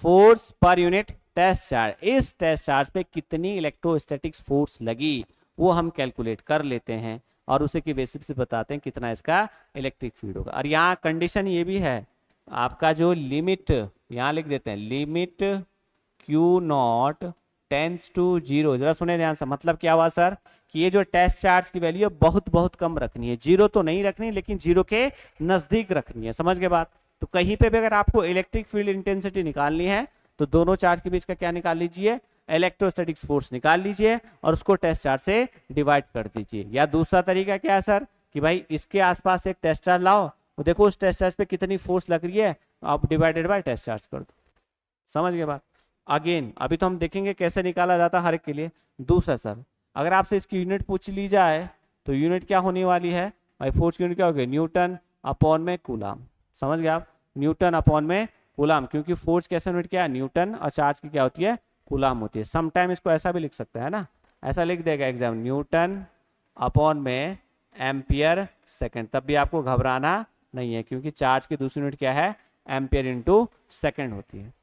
[SPEAKER 1] Force per unit test charge, इस टेस्ट चार्ज पे कितनी इलेक्ट्रोस्टैटिक्स फोर्स लगी वो हम कैलकुलेट कर लेते हैं और उसे की बेसिस से बताते हैं कितना इसका इलेक्ट्रिक फील्ड होगा। और यहाँ कंडीशन ये भी है, आपका जो लिमिट यहाँ लिख देते हैं, limit q not tends to zero. जरा सुने ध्यान से, मतलब क्या हुआ सर कि ये जो टेस्ट चार्ज की वैल्यू है बहुत बहुत कम रखनी है, जीरो तो नहीं रखनी लेकिन जीरो के नजदीक रखनी है। समझ गए बात। तो कहीं पे भी अगर आपको इलेक्ट्रिक फील्ड इंटेंसिटी निकालनी है तो दोनों चार्ज के बीच का क्या निकाल लीजिए, इलेक्ट्रोस्टैटिक्स फोर्स निकाल लीजिए और उसको टेस्ट चार्ज से डिवाइड कर दीजिए। या दूसरा तरीका क्या है सर कि भाई इसके आसपास एक टेस्ट चार्ज लाओ, वो देखो उस टेस्ट चार्ज पे कितनी फोर्स लग रही है, आप डिवाइडेड बाय टेस्ट चार्ज कर दो। समझ गए बात। अगेन अभी तो हम देखेंगे कैसे निकाला जाता है हर एक के लिए। दूसरा सर, अगर आपसे इसकी यूनिट पूछ ली जाए तो यूनिट क्या होने वाली है भाई, फोर्स की यूनिट क्या होगी, न्यूटन अपॉन में कूलाम। समझ गए आप, न्यूटन अपॉन में कूलाम, क्योंकि फोर्स कैसे यूनिट क्या है, न्यूटन, और चार्ज की क्या होती है, कूलाम होती है। समटाइम इसको ऐसा भी लिख सकते हैं ना, ऐसा लिख देगा एग्जाम, न्यूटन अपॉन में एम्पियर सेकंड, तब भी आपको घबराना नहीं है क्योंकि चार्ज की दूसरी यूनिट क्या है, एम्पियर इंटू सेकंड होती है।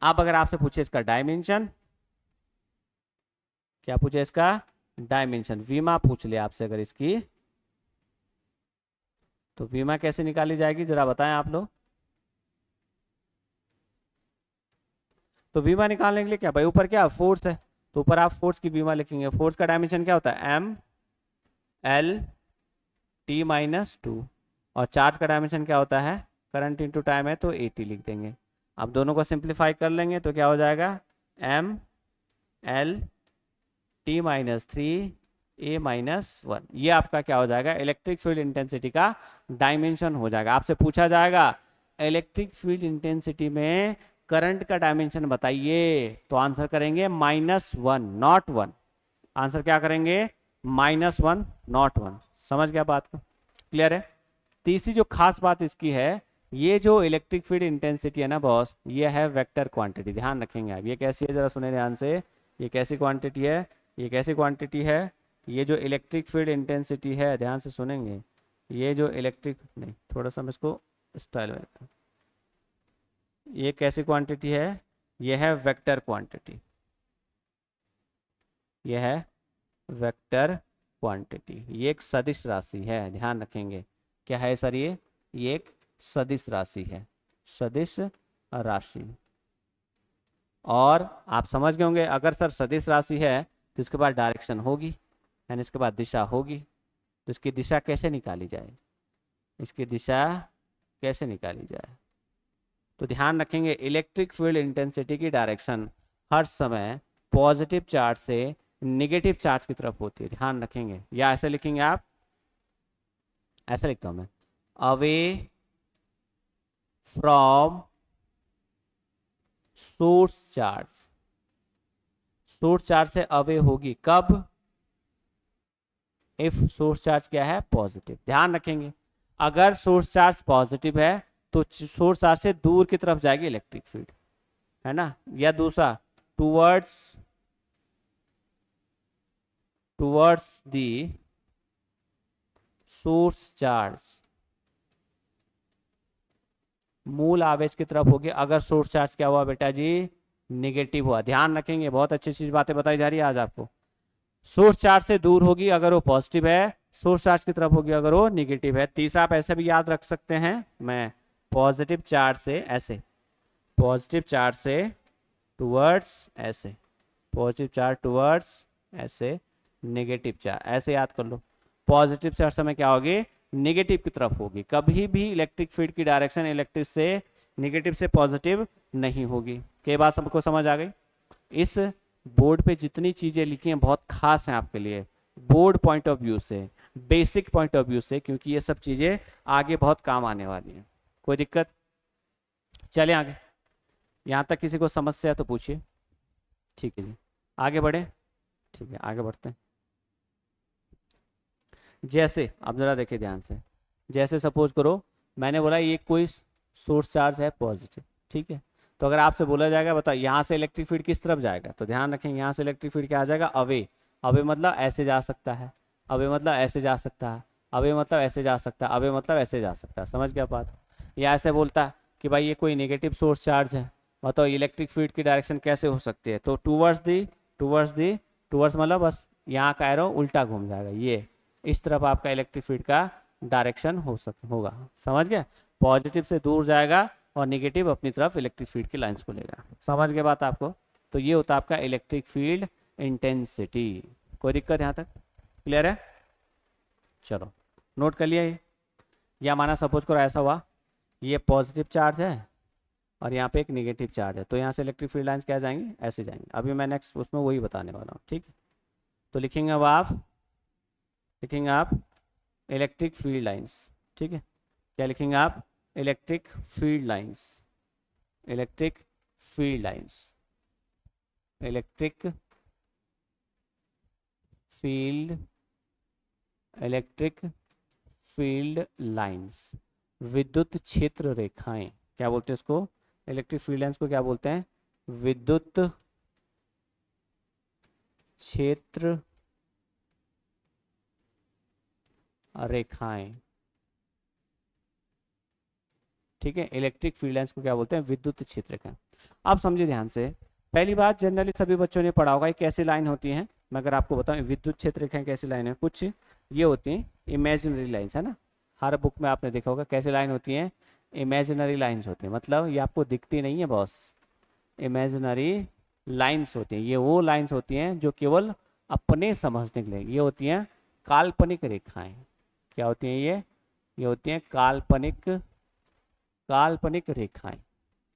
[SPEAKER 1] अब अगर आपसे पूछे इसका डायमेंशन, क्या पूछे इसका डायमेंशन, वीमा पूछ ले आपसे अगर इसकी, तो वीमा कैसे निकाली जाएगी जरा बताएं आप लोग। तो वीमा निकालने के लिए क्या भाई, ऊपर क्या फोर्स है तो ऊपर आप फोर्स की वीमा लिखेंगे। फोर्स का डायमेंशन क्या होता है, M L t minus two, और चार्ज का डायमेंशन क्या होता है, करंट इंटू टाइम है तो AT लिख देंगे। अब दोनों को सिंप्लीफाई कर लेंगे तो क्या हो जाएगा, M L T minus three A minus one. ये आपका क्या हो जाएगा, इलेक्ट्रिक फील्ड इंटेंसिटी का डायमेंशन हो जाएगा। आपसे पूछा जाएगा इलेक्ट्रिक फील्ड इंटेंसिटी में करंट का डायमेंशन बताइए, तो आंसर करेंगे -1 नॉट 1। आंसर क्या करेंगे, -1 नॉट 1। समझ गया बात को, क्लियर है। तीसरी जो खास बात इसकी है, ये जो इलेक्ट्रिक फील्ड इंटेंसिटी है ना बॉस, ये है वेक्टर क्वांटिटी, ध्यान रखेंगे आप। ये कैसी है जरा सुने ध्यान से, ये कैसी क्वांटिटी है, ये कैसी क्वांटिटी है, ये जो इलेक्ट्रिक फील्ड इंटेंसिटी है, ध्यान से सुनेंगे, ये जो इलेक्ट्रिक, नहीं थोड़ा सा मैं इसको स्टाइल में रखता हूं। ये कैसी क्वांटिटी है, ये है वेक्टर क्वांटिटी, ये है वेक्टर क्वांटिटी, ये एक सदिश राशि है, ध्यान रखेंगे। क्या है सर, ये एक सदिश राशि है, सदिश राशि। और आप समझ गए होंगे, अगर सर सदिश राशि है तो इसके बाद डायरेक्शन होगी, यानी इसके बाद दिशा होगी, तो इसकी दिशा कैसे निकाली जाए, इसकी दिशा कैसे निकाली जाए, तो ध्यान रखेंगे इलेक्ट्रिक फील्ड इंटेंसिटी की डायरेक्शन हर समय पॉजिटिव चार्ज से नेगेटिव चार्ज की तरफ होती है, ध्यान रखेंगे। या ऐसे लिखेंगे आप, ऐसे लिखता हूं मैं, away from source charge, source charge से अवे होगी कब, इफ सोर्स चार्ज क्या है, पॉजिटिव। ध्यान रखेंगे अगर सोर्स चार्ज पॉजिटिव है तो सोर्स चार्ज से दूर की तरफ जाएगी इलेक्ट्रिक फील्ड, है ना। या दूसरा, टूवर्ड्स दी सोर्स चार्ज, मूल आवेश की तरफ होगी अगर सोर्स चार्ज क्या हुआ बेटा जी, निगेटिव हुआ। ध्यान रखेंगे, बहुत अच्छी चीज बातें बताई जा रही है आज आपको। सोर्स चार्ज से दूर होगी अगर वो पॉजिटिव है, सोर्स चार्ज की तरफ होगी अगर वो निगेटिव है। तीसरा आप ऐसे भी याद रख सकते हैं, मैं पॉजिटिव चार्ज से ऐसे, पॉजिटिव चार्ज से टुवर्ड्स ऐसे, पॉजिटिव चार्ज टुवर्ड्स ऐसे, नेगेटिव चार्ज ऐसे याद कर लो। पॉजिटिव से हर समय क्या होगी, नेगेटिव की तरफ होगी, कभी भी इलेक्ट्रिक फील्ड की डायरेक्शन इलेक्ट्रिक से नेगेटिव से पॉजिटिव नहीं होगी। कई बात सबको समझ आ गई। इस बोर्ड पे जितनी चीजें लिखी हैं बहुत खास हैं आपके लिए, बोर्ड पॉइंट ऑफ व्यू से, बेसिक पॉइंट ऑफ व्यू से, क्योंकि ये सब चीजें आगे बहुत काम आने वाली हैं। कोई दिक्कत, चले आगे। यहां तक किसी को समस्या है तो पूछिए, ठीक है जी, आगे बढ़े। ठीक है आगे बढ़ते हैं। जैसे अब जरा देखिए ध्यान से, जैसे सपोज करो मैंने बोला ये कोई सोर्स चार्ज है पॉजिटिव, ठीक है। तो अगर आपसे बोला जाएगा बताओ यहाँ से इलेक्ट्रिक फील्ड किस तरफ जाएगा, तो ध्यान रखें यहाँ से इलेक्ट्रिक फील्ड क्या आ जाएगा, अवे। अवे मतलब ऐसे जा सकता है, अवे मतलब ऐसे जा सकता है, अवे मतलब ऐसे जा सकता है, अवे मतलब ऐसे जा सकता है। समझ गया बात। या ऐसे बोलता है कि भाई ये कोई नेगेटिव सोर्स चार्ज है, बताओ इलेक्ट्रिक फील्ड की डायरेक्शन कैसे हो सकती है, तो टूवर्ड्स मतलब बस यहाँ का एरो उल्टा घूम जाएगा, ये इस तरफ आपका इलेक्ट्रिक फील्ड का डायरेक्शन होगा। समझ गए, पॉजिटिव से दूर जाएगा और नेगेटिव अपनी तरफ इलेक्ट्रिक फील्ड की लाइंस को लेगा। समझ गए बात आपको। तो ये होता है आपका इलेक्ट्रिक फील्ड इंटेंसिटी। कोई दिक्कत यहाँ तक, क्लियर है। चलो नोट कर लिया ये। या माना सपोज करो ऐसा हुआ, ये पॉजिटिव चार्ज है और यहाँ पे एक नेगेटिव चार्ज है, तो यहाँ से इलेक्ट्रिक फील्ड लाइंस क्या जाएंगी, ऐसे जाएंगे। अभी मैं नेक्स्ट उसमें वही बताने वाला हूँ, ठीक है। तो लिखेंगे अब आप, लिखेंगे आप इलेक्ट्रिक फील्ड लाइंस, ठीक है। क्या लिखेंगे आप, electric field lines, electric field lines, electric field, electric field lines, विद्युत क्षेत्र रेखाएं। क्या बोलते हैं इसको, इलेक्ट्रिक फील्ड लाइंस को क्या बोलते हैं, विद्युत क्षेत्र रेखाएं, ठीक है। इलेक्ट्रिक फील्ड लाइंस को क्या बोलते हैं, विद्युत क्षेत्र रेखाएं। आप समझिए ध्यान से, पहली बात जनरली सभी बच्चों ने पढ़ा होगा कैसी लाइन होती है। मैं अगर आपको बताऊं विद्युत क्षेत्र रेखाएं कैसी लाइन है, कुछ ये होती हैं इमेजिनरी लाइंस, है ना। हर बुक में आपने देखा होगा कैसी लाइन होती हैं, इमेजिनरी लाइंस होती है, मतलब ये आपको दिखती नहीं है बॉस, इमेजिनरी लाइंस होती हैं। ये वो लाइंस होती हैं जो केवल अपने समझने के लिए, ये होती हैं काल्पनिक रेखाएं। क्या होती हैं ये होती हैं काल्पनिक काल्पनिक रेखाएं।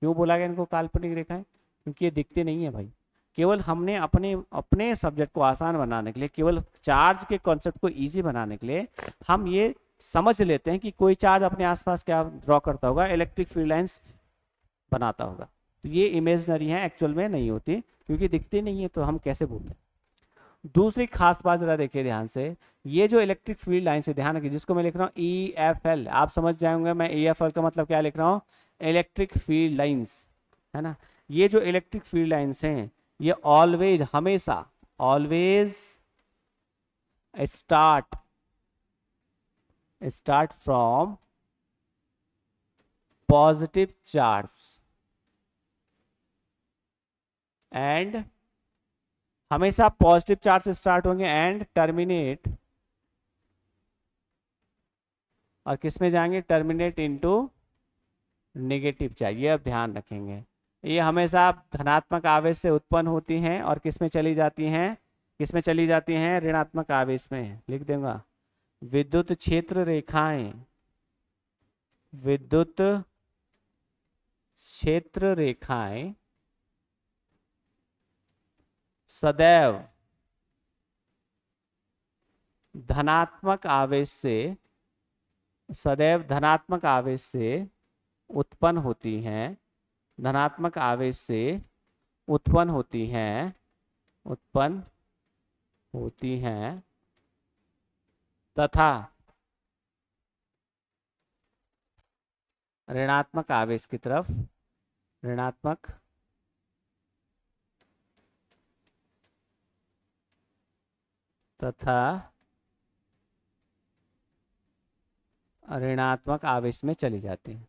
[SPEAKER 1] क्यों बोला गया इनको काल्पनिक रेखाएं? क्योंकि ये दिखती नहीं है भाई। केवल हमने अपने अपने सब्जेक्ट को आसान बनाने के लिए, केवल चार्ज के कॉन्सेप्ट को इजी बनाने के लिए हम ये समझ लेते हैं कि कोई चार्ज अपने आसपास क्या ड्रॉ करता होगा, इलेक्ट्रिक फील्ड लाइंस बनाता होगा। तो ये इमेजनरी है, एक्चुअल में नहीं होती, क्योंकि दिखती नहीं है, तो हम कैसे बोलें। दूसरी खास बात जरा देखिए ध्यान से, ये जो इलेक्ट्रिक फील्ड लाइन से ध्यान रखिए, जिसको मैं लिख रहा हूँ ई एफ एल, आप समझ जाएंगे मैं ई एफ एल का मतलब क्या लिख रहा हूँ, इलेक्ट्रिक फील्ड लाइंस, है ना। ये जो इलेक्ट्रिक फील्ड लाइंस हैं ये ऑलवेज, हमेशा, always start from positive charge and, हमेशा पॉजिटिव चार्ज से स्टार्ट होंगे एंड टर्मिनेट, और किस में जाएंगे, टर्मिनेट इनटू नेगेटिव चार्ज। ये अब ध्यान रखेंगे, ये हमेशा धनात्मक आवेश से उत्पन्न होती हैं और किस में चली जाती हैं, किस में चली जाती हैं, ऋणात्मक आवेश में। लिख दूंगा, विद्युत क्षेत्र रेखाएं, विद्युत क्षेत्र रेखाएं सदैव धनात्मक आवेश से, सदैव धनात्मक आवेश से उत्पन्न होती हैं, धनात्मक आवेश से उत्पन्न होती हैं, उत्पन्न होती हैं तथा ऋणात्मक आवेश की तरफ, ऋणात्मक तथा ऋणात्मक आवेश में चली जाती है।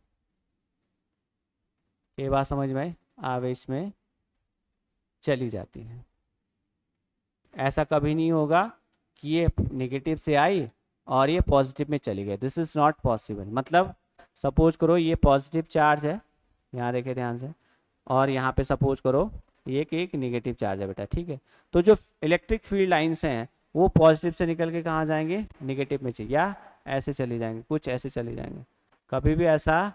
[SPEAKER 1] ये बात समझ में, आवेश में चली जाती है। ऐसा कभी नहीं होगा कि ये नेगेटिव से आई और ये पॉजिटिव में चली गई, दिस इज नॉट पॉसिबल। मतलब सपोज करो ये पॉजिटिव चार्ज है, यहाँ देखे ध्यान से, और यहाँ पे सपोज करो ये एक नेगेटिव चार्ज है बेटा, ठीक है। तो जो इलेक्ट्रिक फील्ड लाइंस हैं वो पॉजिटिव से निकल के कहाँ जाएंगे, नेगेटिव में चाहिए, या ऐसे चली जाएंगे, कुछ ऐसे चले जाएंगे। कभी भी ऐसा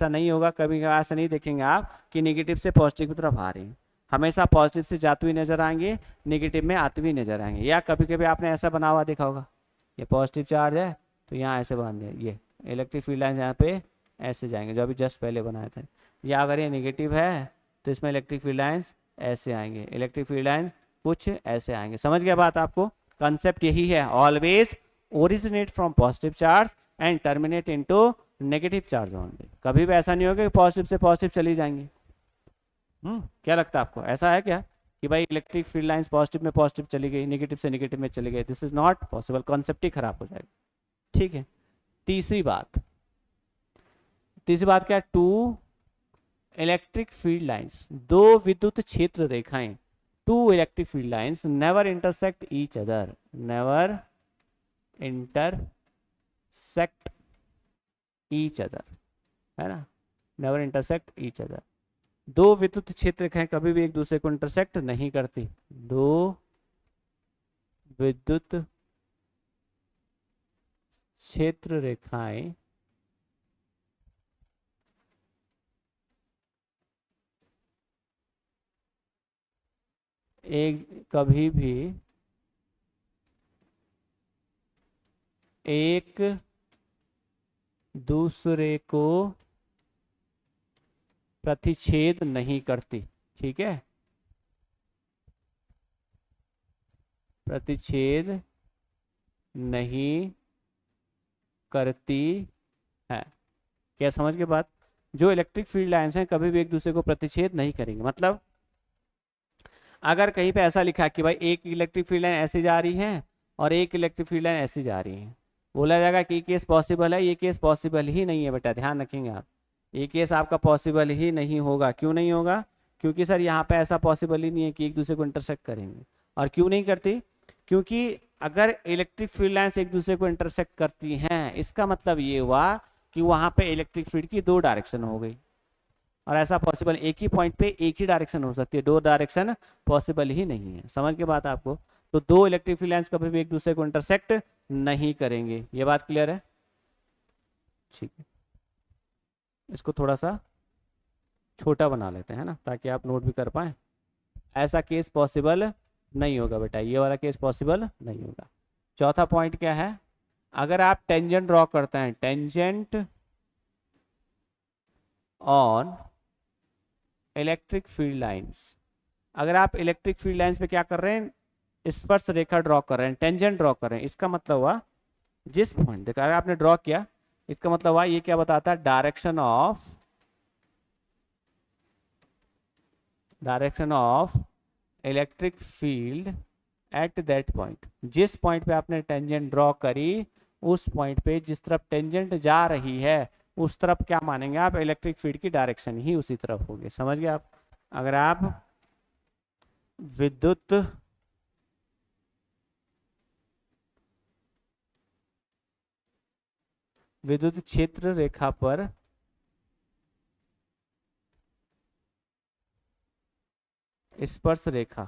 [SPEAKER 1] नहीं होगा, कभी ऐसा नहीं देखेंगे आप कि नेगेटिव से पॉजिटिव की तरफ आ रही है। हमेशा पॉजिटिव से जाती हुई नजर आएंगे, नेगेटिव में आती हुई नजर आएंगे। या कभी कभी आपने ऐसा बना हुआ देखा होगा, ये पॉजिटिव चार्ज है तो यहाँ ऐसे बांध दिया, ये इलेक्ट्रिक फील्ड लाइन यहाँ पे ऐसे जाएंगे, जो अभी जस्ट पहले बनाए थे। या अगर ये नेगेटिव है तो इसमें इलेक्ट्रिक फील्ड लाइन्स ऐसे आएंगे, इलेक्ट्रिक फील्ड लाइन कुछ ऐसे आएंगे। समझ गया बात आपको? कंसेप्ट यही है, always originate from positive charge and terminate into negative charge only. कभी भी ऐसा नहीं होगा कि पॉजिटिव से पॉजिटिव चली जाएंगी। क्या लगता है आपको, ऐसा है क्या कि भाई इलेक्ट्रिक फील्ड लाइंस पॉजिटिव में पॉजिटिव चली गई, नेगेटिव से नेगेटिव में चली गई? This is not possible, concept ही खराब हो जाएगा, ठीक है। तीसरी बात क्या, टू इलेक्ट्रिक फील्ड लाइंस, दो विद्युत क्षेत्र रेखाएं, two electric field lines never intersect each other, never intersect each other, है ना, नेवर इंटरसेक्ट ईच अदर। दो विद्युत क्षेत्र रेखाएं कभी भी एक दूसरे को इंटरसेक्ट नहीं करती, दो विद्युत क्षेत्र रेखाएं कभी भी एक दूसरे को प्रतिच्छेद नहीं करती, ठीक है, प्रतिच्छेद नहीं करती है। क्या समझ के बात? जो इलेक्ट्रिक फील्ड लाइंस हैं कभी भी एक दूसरे को प्रतिच्छेद नहीं करेंगे। मतलब अगर कहीं पे ऐसा लिखा है कि भाई एक इलेक्ट्रिक फील्ड लाइन ऐसी जा रही है और एक इलेक्ट्रिक फील्ड लाइन ऐसी जा रही है, बोला जाएगा कि ये केस पॉसिबल है, ये केस पॉसिबल ही नहीं है बेटा, ध्यान रखेंगे आप, ये केस आपका पॉसिबल ही नहीं होगा। क्यों नहीं होगा? क्योंकि सर यहाँ पे ऐसा पॉसिबल ही नहीं है कि एक दूसरे को इंटरसेक्ट करेंगे। और क्यों नहीं करती? क्योंकि अगर इलेक्ट्रिक फील्ड लाइंस एक दूसरे को इंटरसेक्ट करती हैं, इसका मतलब ये हुआ कि वहां पे इलेक्ट्रिक फील्ड की दो डायरेक्शन हो गई, और ऐसा पॉसिबल, एक ही पॉइंट पे एक ही डायरेक्शन हो सकती है, दो डायरेक्शन पॉसिबल ही नहीं है। समझ के बात आपको? तो दो इलेक्ट्रिक फील्ड लाइंस कभी भी एक दूसरे को इंटरसेक्ट नहीं करेंगे। ये बात क्लियर है? ठीक है, इसको थोड़ा सा छोटा बना लेते हैं ना, ताकि आप नोट भी कर पाए। ऐसा केस पॉसिबल नहीं होगा बेटा, ये वाला केस पॉसिबल नहीं होगा। चौथा पॉइंट क्या है? अगर आप टेंजेंट ड्रॉ करते हैं, tangent on electric field lines, अगर आप इलेक्ट्रिक फील्ड लाइंस पे क्या कर रहे हैं, स्पर्श रेखा ड्रॉ कर रहे हैं, टेंजेंट ड्रॉ कर रहे हैं, इसका मतलब हुआ जिस पॉइंट देखा अगर आपने ड्रॉ किया, इसका मतलब हुआ ये क्या बताता है, direction of electric field at that point. जिस पॉइंट पे आपने टेंजेंट ड्रॉ करी, उस पॉइंट पे जिस तरफ टेंजेंट जा रही है, उस तरफ क्या मानेंगे आप, इलेक्ट्रिक फील्ड की डायरेक्शन ही उसी तरफ होगी। समझ गए आप? अगर आप विद्युत विद्युत क्षेत्र रेखा पर स्पर्श रेखा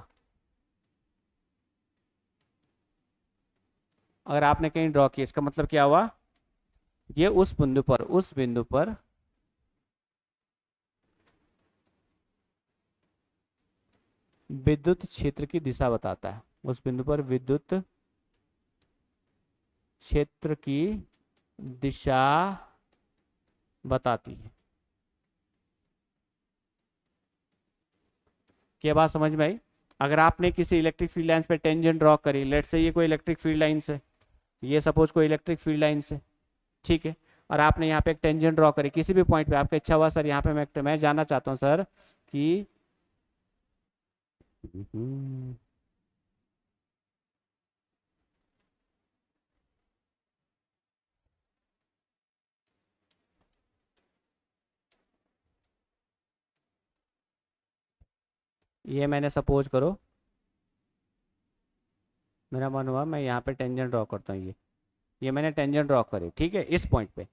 [SPEAKER 1] अगर आपने कहीं ड्रॉ की, इसका मतलब क्या हुआ, ये उस बिंदु पर विद्युत क्षेत्र की दिशा बताता है, उस बिंदु पर विद्युत क्षेत्र की दिशा बताती है। क्या बात समझ में आई? अगर आपने किसी इलेक्ट्रिक फील्ड लाइंस पे टेंजेंट ड्रॉ करी, लेट से ये कोई इलेक्ट्रिक फील्ड लाइंस है, ये सपोज कोई इलेक्ट्रिक फील्ड लाइंस है, ठीक है, और आपने यहाँ पे एक टेंजेंट ड्रॉ करी किसी भी पॉइंट पे, आपका इच्छा हुआ सर यहाँ पे मैं जानना चाहता हूँ सर कि ये मैंने सपोज करो, मेरा मन हुआ मैं यहाँ पे टेंजेंट ड्रॉ करता हूँ, ये मैंने टेंजेंट ड्रॉ करी, ठीक है, इस पॉइंट पे,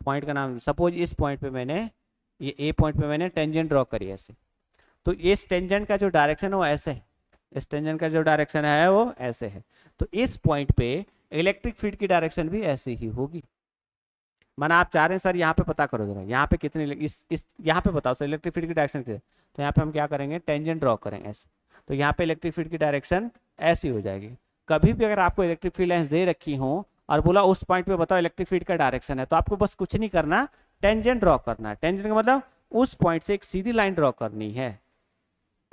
[SPEAKER 1] पॉइंट का नाम सपोज इस पॉइंट पे मैंने, ये ए पॉइंट पे मैंने टेंजेंट ड्रॉ करी ऐसे, तो इस टेंजेंट का जो डायरेक्शन है वो ऐसे है, इस टेंजेंट का जो डायरेक्शन है वो ऐसे है, तो इस पॉइंट पे इलेक्ट्रिक फील्ड की डायरेक्शन भी ऐसी ही होगी। माना आप चाह रहे हैं सर यहाँ पे पता करो जरा, यहाँ पे कितनी इस यहाँ पे बताओ सर इलेक्ट्रिक फील्ड की डायरेक्शन कितनी है, तो यहाँ पे हम क्या करेंगे, टेंजेंट ड्रॉ करेंगे ऐसे, तो यहाँ पे इलेक्ट्रिक फील्ड की डायरेक्शन ऐसी हो जाएगी। कभी भी अगर आपको इलेक्ट्रिक फील्ड लाइंस दे रखी हो और बोला उस पॉइंट पे बताओ इलेक्ट्रिक फील्ड का डायरेक्शन है, तो आपको बस कुछ नहीं करना, टेंजेंट ड्रॉ करना है। टेंजेंट का मतलब उस पॉइंट से एक सीधी लाइन ड्रॉ करनी है,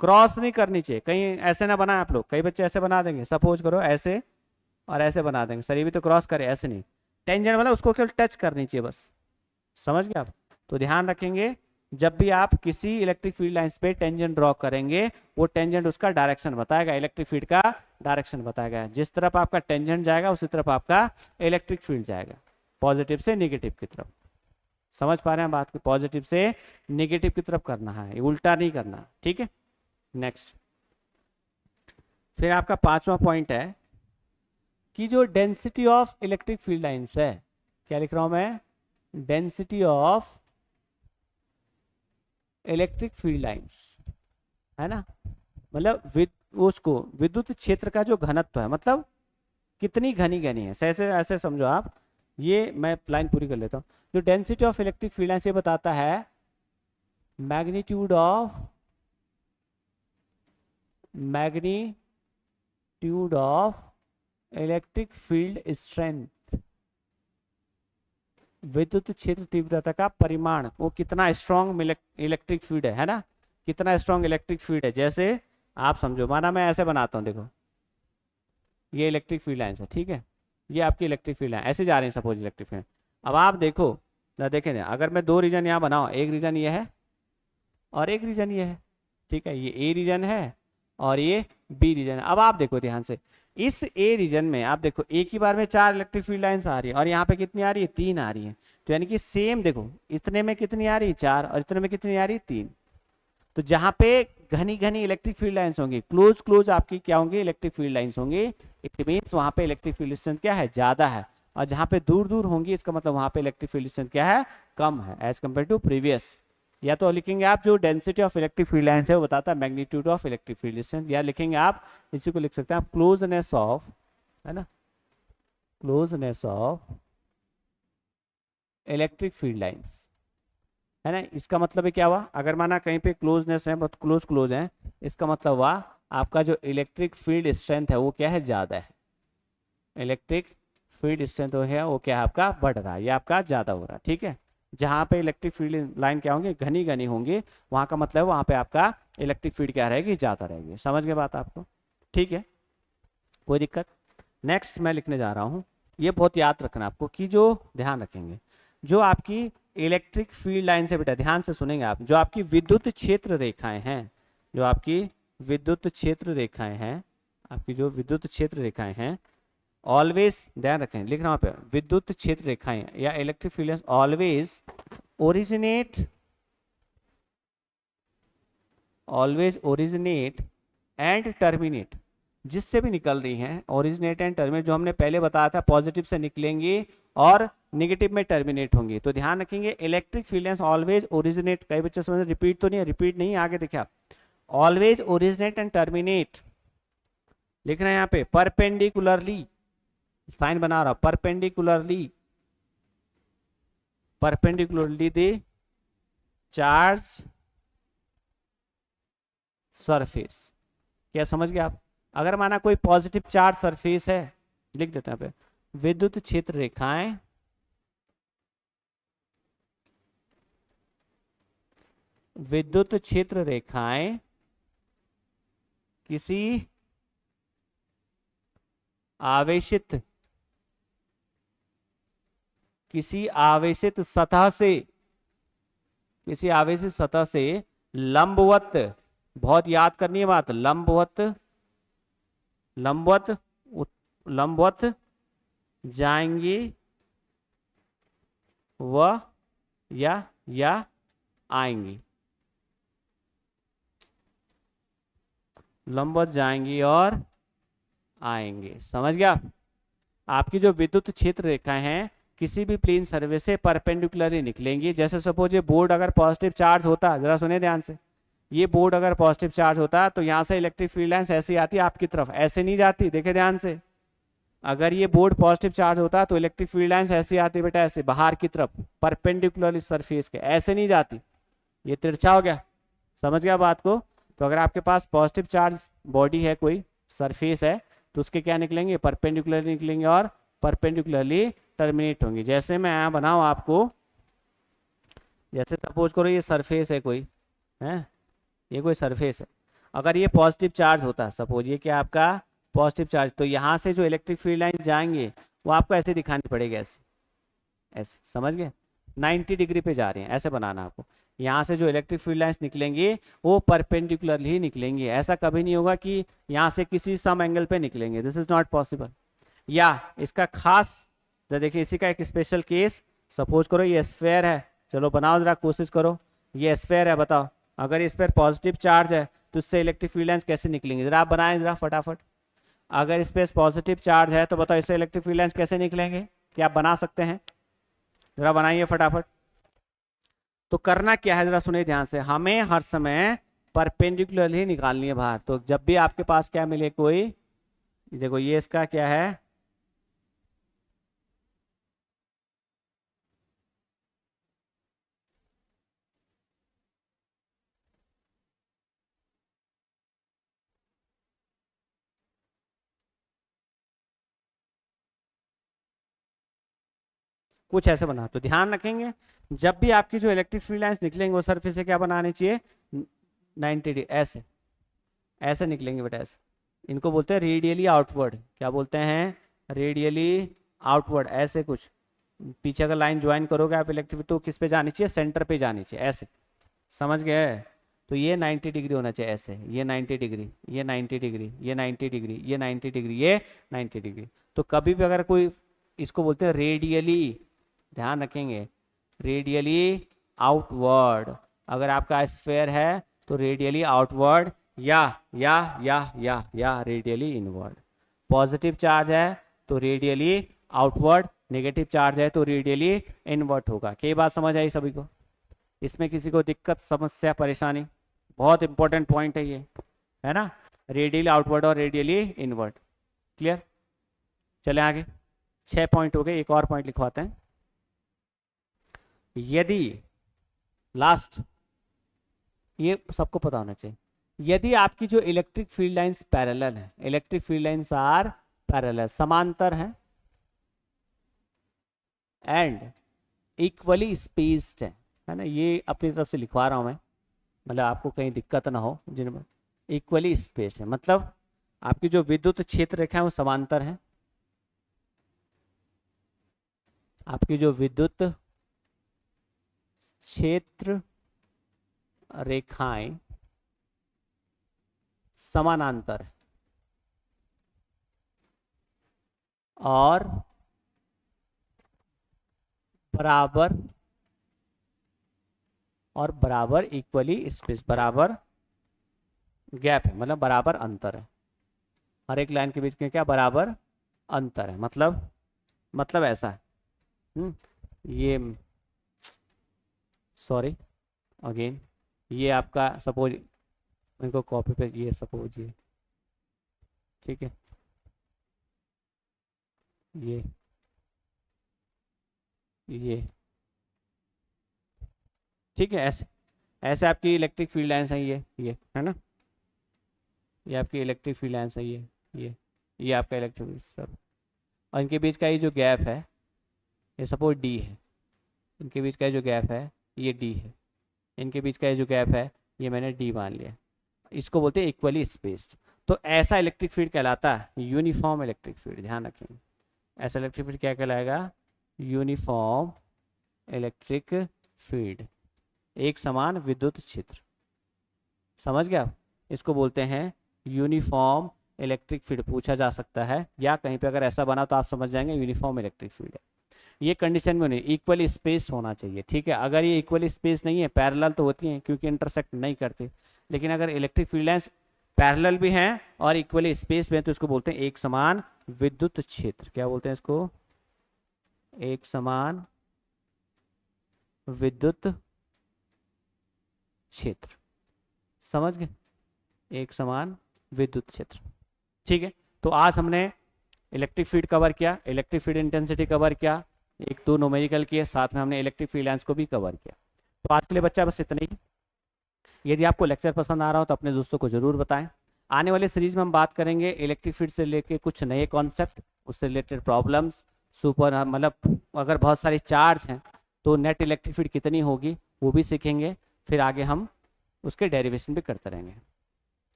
[SPEAKER 1] क्रॉस नहीं करनी चाहिए। कहीं ऐसे ना बनाए आप लोग, कई बच्चे ऐसे बना देंगे, सपोज करो ऐसे और ऐसे बना देंगे, सर ये भी तो क्रॉस करे, ऐसे नहीं, टेंजेंट मतलब उसको केवल टच करनी चाहिए बस। समझ गए आप? तो ध्यान रखेंगे जब भी आप किसी इलेक्ट्रिक फील्ड लाइंस पे टेंजेंट ड्रॉ करेंगे, वो टेंजेंट उसका डायरेक्शन बताएगा, इलेक्ट्रिक फील्ड का डायरेक्शन बताएगा। जिस तरफ आपका टेंजेंट जाएगा उसी तरफ आपका इलेक्ट्रिक फील्ड जाएगा, पॉजिटिव से नेगेटिव की तरफ। समझ पा रहे हैं बात की? पॉजिटिव से नेगेटिव की तरफ करना है, उल्टा नहीं करना, ठीक है। नेक्स्ट, फिर आपका पांचवा पॉइंट है कि जो density of electric field lines है, क्या लिख रहा हूं मैं, density of electric field lines, है ना, मतलब उसको विद्युत क्षेत्र का जो घनत्व है, मतलब कितनी घनी घनी है, ऐसे ऐसे समझो आप, ये मैं लाइन पूरी कर लेता हूँ। जो density of electric field lines ये बताता है magnitude of electric field strength, विद्युत क्षेत्र तीव्रता का परिमाण, वो कितना स्ट्रॉन्ग इलेक्ट्रिक फील्ड है ना, कितना स्ट्रॉन्ग इलेक्ट्रिक फील्ड है। जैसे आप समझो, माना मैं ऐसे बनाता हूँ, देखो ये इलेक्ट्रिक फील्ड लाइन है, ठीक है, ये आपकी इलेक्ट्रिक फील्ड लाइन ऐसे जा रही है सपोज इलेक्ट्रिक फील्ड। अब आप देखो ना, देखें ना, अगर मैं दो रीजन यहाँ बनाऊँ, एक रीजन ये है और एक रीजन ये है, ठीक है, ये ए रीजन है और ये बी रीजन है। अब आप देखो ध्यान से, इस ए रीजन में आप देखो एक ही बार में 4 इलेक्ट्रिक फील्ड लाइंस आ रही है और यहाँ पे कितनी आ रही है, 3 आ रही है, तो यानी कि सेम देखो, इतने में कितनी आ रही है, 4, और इतने में कितनी आ रही है, 3। तो जहां पे घनी घनी इलेक्ट्रिक फील्ड लाइंस होंगी, क्लोज क्लोज आपकी क्या होंगी, इलेक्ट्रिक फील्ड लाइंस होंगी, इट मींस वहां पे इलेक्ट्रिक फील्ड स्ट्रेंथ क्या है, ज्यादा है, और जहां पे दूर दूर होंगी इसका मतलब वहां पे इलेक्ट्रिक फील्ड स्ट्रेंथ क्या है, कम है एज कम्पेयर टू प्रीवियस। या तो लिखेंगे आप जो density of electric field lines है वो बताता है magnitude of electric field strength, या लिखेंगे आप, इसी को लिख सकते हैं आप क्लोजनेस ऑफ, है ना, closeness of electric field lines, है ना। इसका मतलब है क्या हुआ, अगर माना कहीं पे क्लोजनेस है, बहुत क्लोज क्लोज है, इसका मतलब हुआ आपका जो इलेक्ट्रिक फील्ड स्ट्रेंथ है वो क्या है, ज़्यादा है। इलेक्ट्रिक फील्ड स्ट्रेंथ हो है वो क्या है आपका, बढ़ रहा है, ये आपका ज़्यादा हो रहा है, ठीक है। जहाँ पे इलेक्ट्रिक फील्ड लाइन क्या होंगे, घनी घनी होंगी, वहाँ का मतलब वहाँ पे आपका इलेक्ट्रिक फील्ड क्या रहेगी, ज़्यादा रहेगी। समझ गए बात आपको, ठीक है, कोई दिक्कत। नेक्स्ट मैं लिखने जा रहा हूँ, ये बहुत याद रखना आपको कि जो ध्यान रखेंगे, जो आपकी इलेक्ट्रिक फील्ड लाइन से, बेटा ध्यान से सुनेंगे आप, जो आपकी विद्युत क्षेत्र रेखाएं हैं, जो आपकी विद्युत क्षेत्र रेखाएं हैं, आपकी जो विद्युत क्षेत्र रेखाएं हैं, ऑलवेज ध्यान रखें, लिख रहा हूं पे, विद्युत क्षेत्र रेखाएं या electric field always originate, always originate and terminate, जिससे भी निकल रही हैं, ओरिजिनेट एंड टर्मिनेट, जो हमने पहले बताया था पॉजिटिव से निकलेंगी और निगेटिव में टर्मिनेट होंगी। तो ध्यान रखेंगे electric field lines always originate, कई बच्चे समझ रिपीट तो नहीं है, रिपीट नहीं, आगे देखिए आप, ऑलवेज ओरिजिनेट एंड टर्मिनेट, लिख रहे हैं यहाँ पे परपेंडिकुलरली, साइन बना रहा, perpendicularly, perpendicularly the charge surface. क्या समझ गए आप, अगर माना कोई पॉजिटिव चार्ज सरफेस है, लिख देते हैं पे, विद्युत क्षेत्र रेखाएं विद्युत क्षेत्र रेखाएं किसी आवेशित सतह से, किसी आवेशित सतह से लंबवत, बहुत याद करनी है बात, लंबवत, लंबवत लंबवत जाएंगी व या आएंगी, लंबवत जाएंगी और आएंगे। समझ गया, आपकी जो विद्युत क्षेत्र रेखाएं हैं किसी भी प्लेन सर्फेस से परपेंडिकुलरली निकलेंगी। जैसे सपोज ये बोर्ड अगर पॉजिटिव चार्ज होता, जरा सुने ध्यान से, ये बोर्ड अगर पॉजिटिव चार्ज होता तो यहां से इलेक्ट्रिक फील्ड लाइंस ऐसी आती आपकी तरफ, ऐसे नहीं जाती, देखे ध्यान से, अगर ये बोर्ड पॉजिटिव चार्ज होता तो इलेक्ट्रिक फील्ड लाइंस ऐसी आती बेटा, ऐसे बाहर की तरफ परपेंडिकुलरली सरफेस के, ऐसे नहीं जाती, ये तिरछा हो गया। समझ गया बात को। तो अगर आपके पास पॉजिटिव चार्ज बॉडी है, कोई सरफेस है, तो उसके क्या निकलेंगे, परपेंडिकुलरली निकलेंगे और परपेंडिकुलरली टर्मिनेट होंगे। जैसे मैं यहाँ बनाऊँ आपको, जैसे सपोज करो ये सरफेस है कोई, है ये कोई सरफेस है, अगर ये पॉजिटिव चार्ज होता है, सपोज ये क्या आपका पॉजिटिव चार्ज, तो यहाँ से जो इलेक्ट्रिक फील्ड लाइन जाएंगे वो आपको ऐसे दिखानी पड़ेगी, ऐसे ऐसे, समझ गए, 90 डिग्री पे जा रही हैं, ऐसे बनाना आपको। यहाँ से जो इलेक्ट्रिक फील्ड लाइंस निकलेंगी वो परपेंडिकुलरली ही निकलेंगी, ऐसा कभी नहीं होगा कि यहाँ से किसी सम एंगल पे निकलेंगे, दिस इज नॉट पॉसिबल। या इसका खास, तो देखिए इसी का एक स्पेशल केस, सपोज करो ये स्फेयर है, चलो बनाओ जरा, कोशिश करो, ये स्फेयर है, बताओ अगर इस पर पॉजिटिव चार्ज है तो इससे इलेक्ट्रिक फील्ड लाइंस कैसे निकलेंगे, जरा आप बनाएं जरा फटाफट। अगर इस पर पॉजिटिव चार्ज है तो बताओ इससे इलेक्ट्रिक फील्ड लाइंस कैसे निकलेंगे, क्या आप बना सकते हैं, जरा बनाइए फटाफट। तो करना क्या है जरा सुनिए ध्यान से, हमें हर समय परपेंडिकुलर ही निकालनी है बाहर। तो जब भी आपके पास क्या मिले कोई, देखो ये इसका क्या है, कुछ ऐसे बना, तो ध्यान रखेंगे जब भी आपकी जो इलेक्ट्रिक फील्ड लाइंस निकलेंगे वो सरफेस से क्या बनानी चाहिए, 90 डिग्री, ऐसे ऐसे निकलेंगे बेटा, ऐसे, इनको बोलते हैं रेडियली आउटवर्ड, क्या बोलते हैं, रेडियली आउटवर्ड, ऐसे कुछ पीछे अगर लाइन ज्वाइन करोगे आप इलेक्ट्रिक, तो किस पे जानी चाहिए, सेंटर पे जानी चाहिए, ऐसे, समझ गए। तो ये 90 डिग्री होना चाहिए, ऐसे, ये 90 डिग्री, ये 90 डिग्री, ये 90 डिग्री, ये 90 डिग्री, ये 90 डिग्री। तो कभी भी अगर कोई, इसको बोलते हैं रेडियली, ध्यान रखेंगे, रेडियली आउटवर्ड, अगर आपका स्फेयर है तो रेडियली आउटवर्ड या रेडियली इनवर्ड। पॉजिटिव चार्ज है तो रेडियली आउटवर्ड, नेगेटिव चार्ज है तो रेडियली इनवर्ट होगा। कई बात समझ आई सभी को, इसमें किसी को दिक्कत समस्या परेशानी, बहुत इंपॉर्टेंट पॉइंट है ये, है ना, रेडियली आउटवर्ड और रेडियली इनवर्ट, क्लियर। चले आगे, 6 पॉइंट हो गए, एक और पॉइंट लिखवाते हैं। यदि लास्ट, ये सबको पता होना चाहिए, यदि आपकी जो इलेक्ट्रिक फील्ड लाइंस पैरेलल है, electric field lines are parallel, समांतर है, एंड इक्वली स्पेस्ड है ना, ये अपनी तरफ से लिखवा रहा हूं मैं, मतलब आपको कहीं दिक्कत ना हो, जिनमें इक्वली स्पेस्ड है मतलब आपकी जो विद्युत क्षेत्र रेखा है वो समांतर है, आपकी जो विद्युत क्षेत्र रेखाएं समानांतर है और बराबर इक्वली स्पेस, बराबर गैप है, मतलब बराबर अंतर है, हर एक लाइन के बीच में क्या बराबर अंतर है, मतलब ऐसा है। ये सॉरी अगेन, ये आपका सपोज, इनको कॉपी पे, ये सपोज ये, ठीक है, ये ठीक है, ऐसे ऐसे आपकी इलेक्ट्रिक फील्ड लाइन्स हैं, ये है ना, ये आपकी इलेक्ट्रिक फील्ड लाइन्स है, ये आपका इलेक्ट्रिक सब, और इनके बीच का ये जो गैप है, ये सपोज डी है, इनके बीच का जो गैप है ये डी है, इनके बीच का ये जो गैप है ये मैंने डी मान लिया, इसको बोलते हैं इक्वली स्पेस्ड। तो ऐसा इलेक्ट्रिक फील्ड कहलाता है यूनिफॉर्म इलेक्ट्रिक फील्ड, ध्यान रखें, ऐसा इलेक्ट्रिक फील्ड क्या कहलाएगा, यूनिफॉर्म इलेक्ट्रिक फील्ड, एक समान विद्युत क्षेत्र, समझ गया आप, इसको बोलते हैं यूनिफॉर्म इलेक्ट्रिक फील्ड, पूछा जा सकता है, या कहीं पे अगर ऐसा बना तो आप समझ जाएंगे यूनिफॉर्म इलेक्ट्रिक फील्ड है। ये कंडीशन में नहीं, इक्वली स्पेस्ड होना चाहिए, ठीक है, अगर ये इक्वली स्पेस नहीं है, पैरेलल तो होती हैं क्योंकि इंटरसेक्ट नहीं करते, लेकिन अगर इलेक्ट्रिक फील्ड लाइंस पैरेलल भी हैं और इक्वली स्पेस में हैं तो इसको बोलते हैं एक समान विद्युत क्षेत्र, क्या बोलते हैं इसको, एक समान विद्युत क्षेत्र, समझ गए, एक समान विद्युत क्षेत्र, ठीक है। तो आज हमने इलेक्ट्रिक फील्ड कवर किया, इलेक्ट्रिक फील्ड इंटेंसिटी कवर किया, एक दो न्यूमेरिकल किए, साथ में हमने इलेक्ट्रिक फील्ड लाइंस को भी कवर किया। तो आज के लिए बच्चा बस इतना ही। यदि आपको लेक्चर पसंद आ रहा हो तो अपने दोस्तों को जरूर बताएं। आने वाले सीरीज में हम बात करेंगे इलेक्ट्रिक फील्ड से लेके कुछ नए कॉन्सेप्ट, उससे रिलेटेड प्रॉब्लम्स, सुपर मतलब अगर बहुत सारे चार्ज हैं तो नेट इलेक्ट्रिक फील्ड कितनी होगी वो भी सीखेंगे, फिर आगे हम उसके डेरिवेशन भी करते रहेंगे।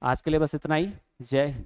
[SPEAKER 1] आज के लिए बस इतना ही, जय हिंद।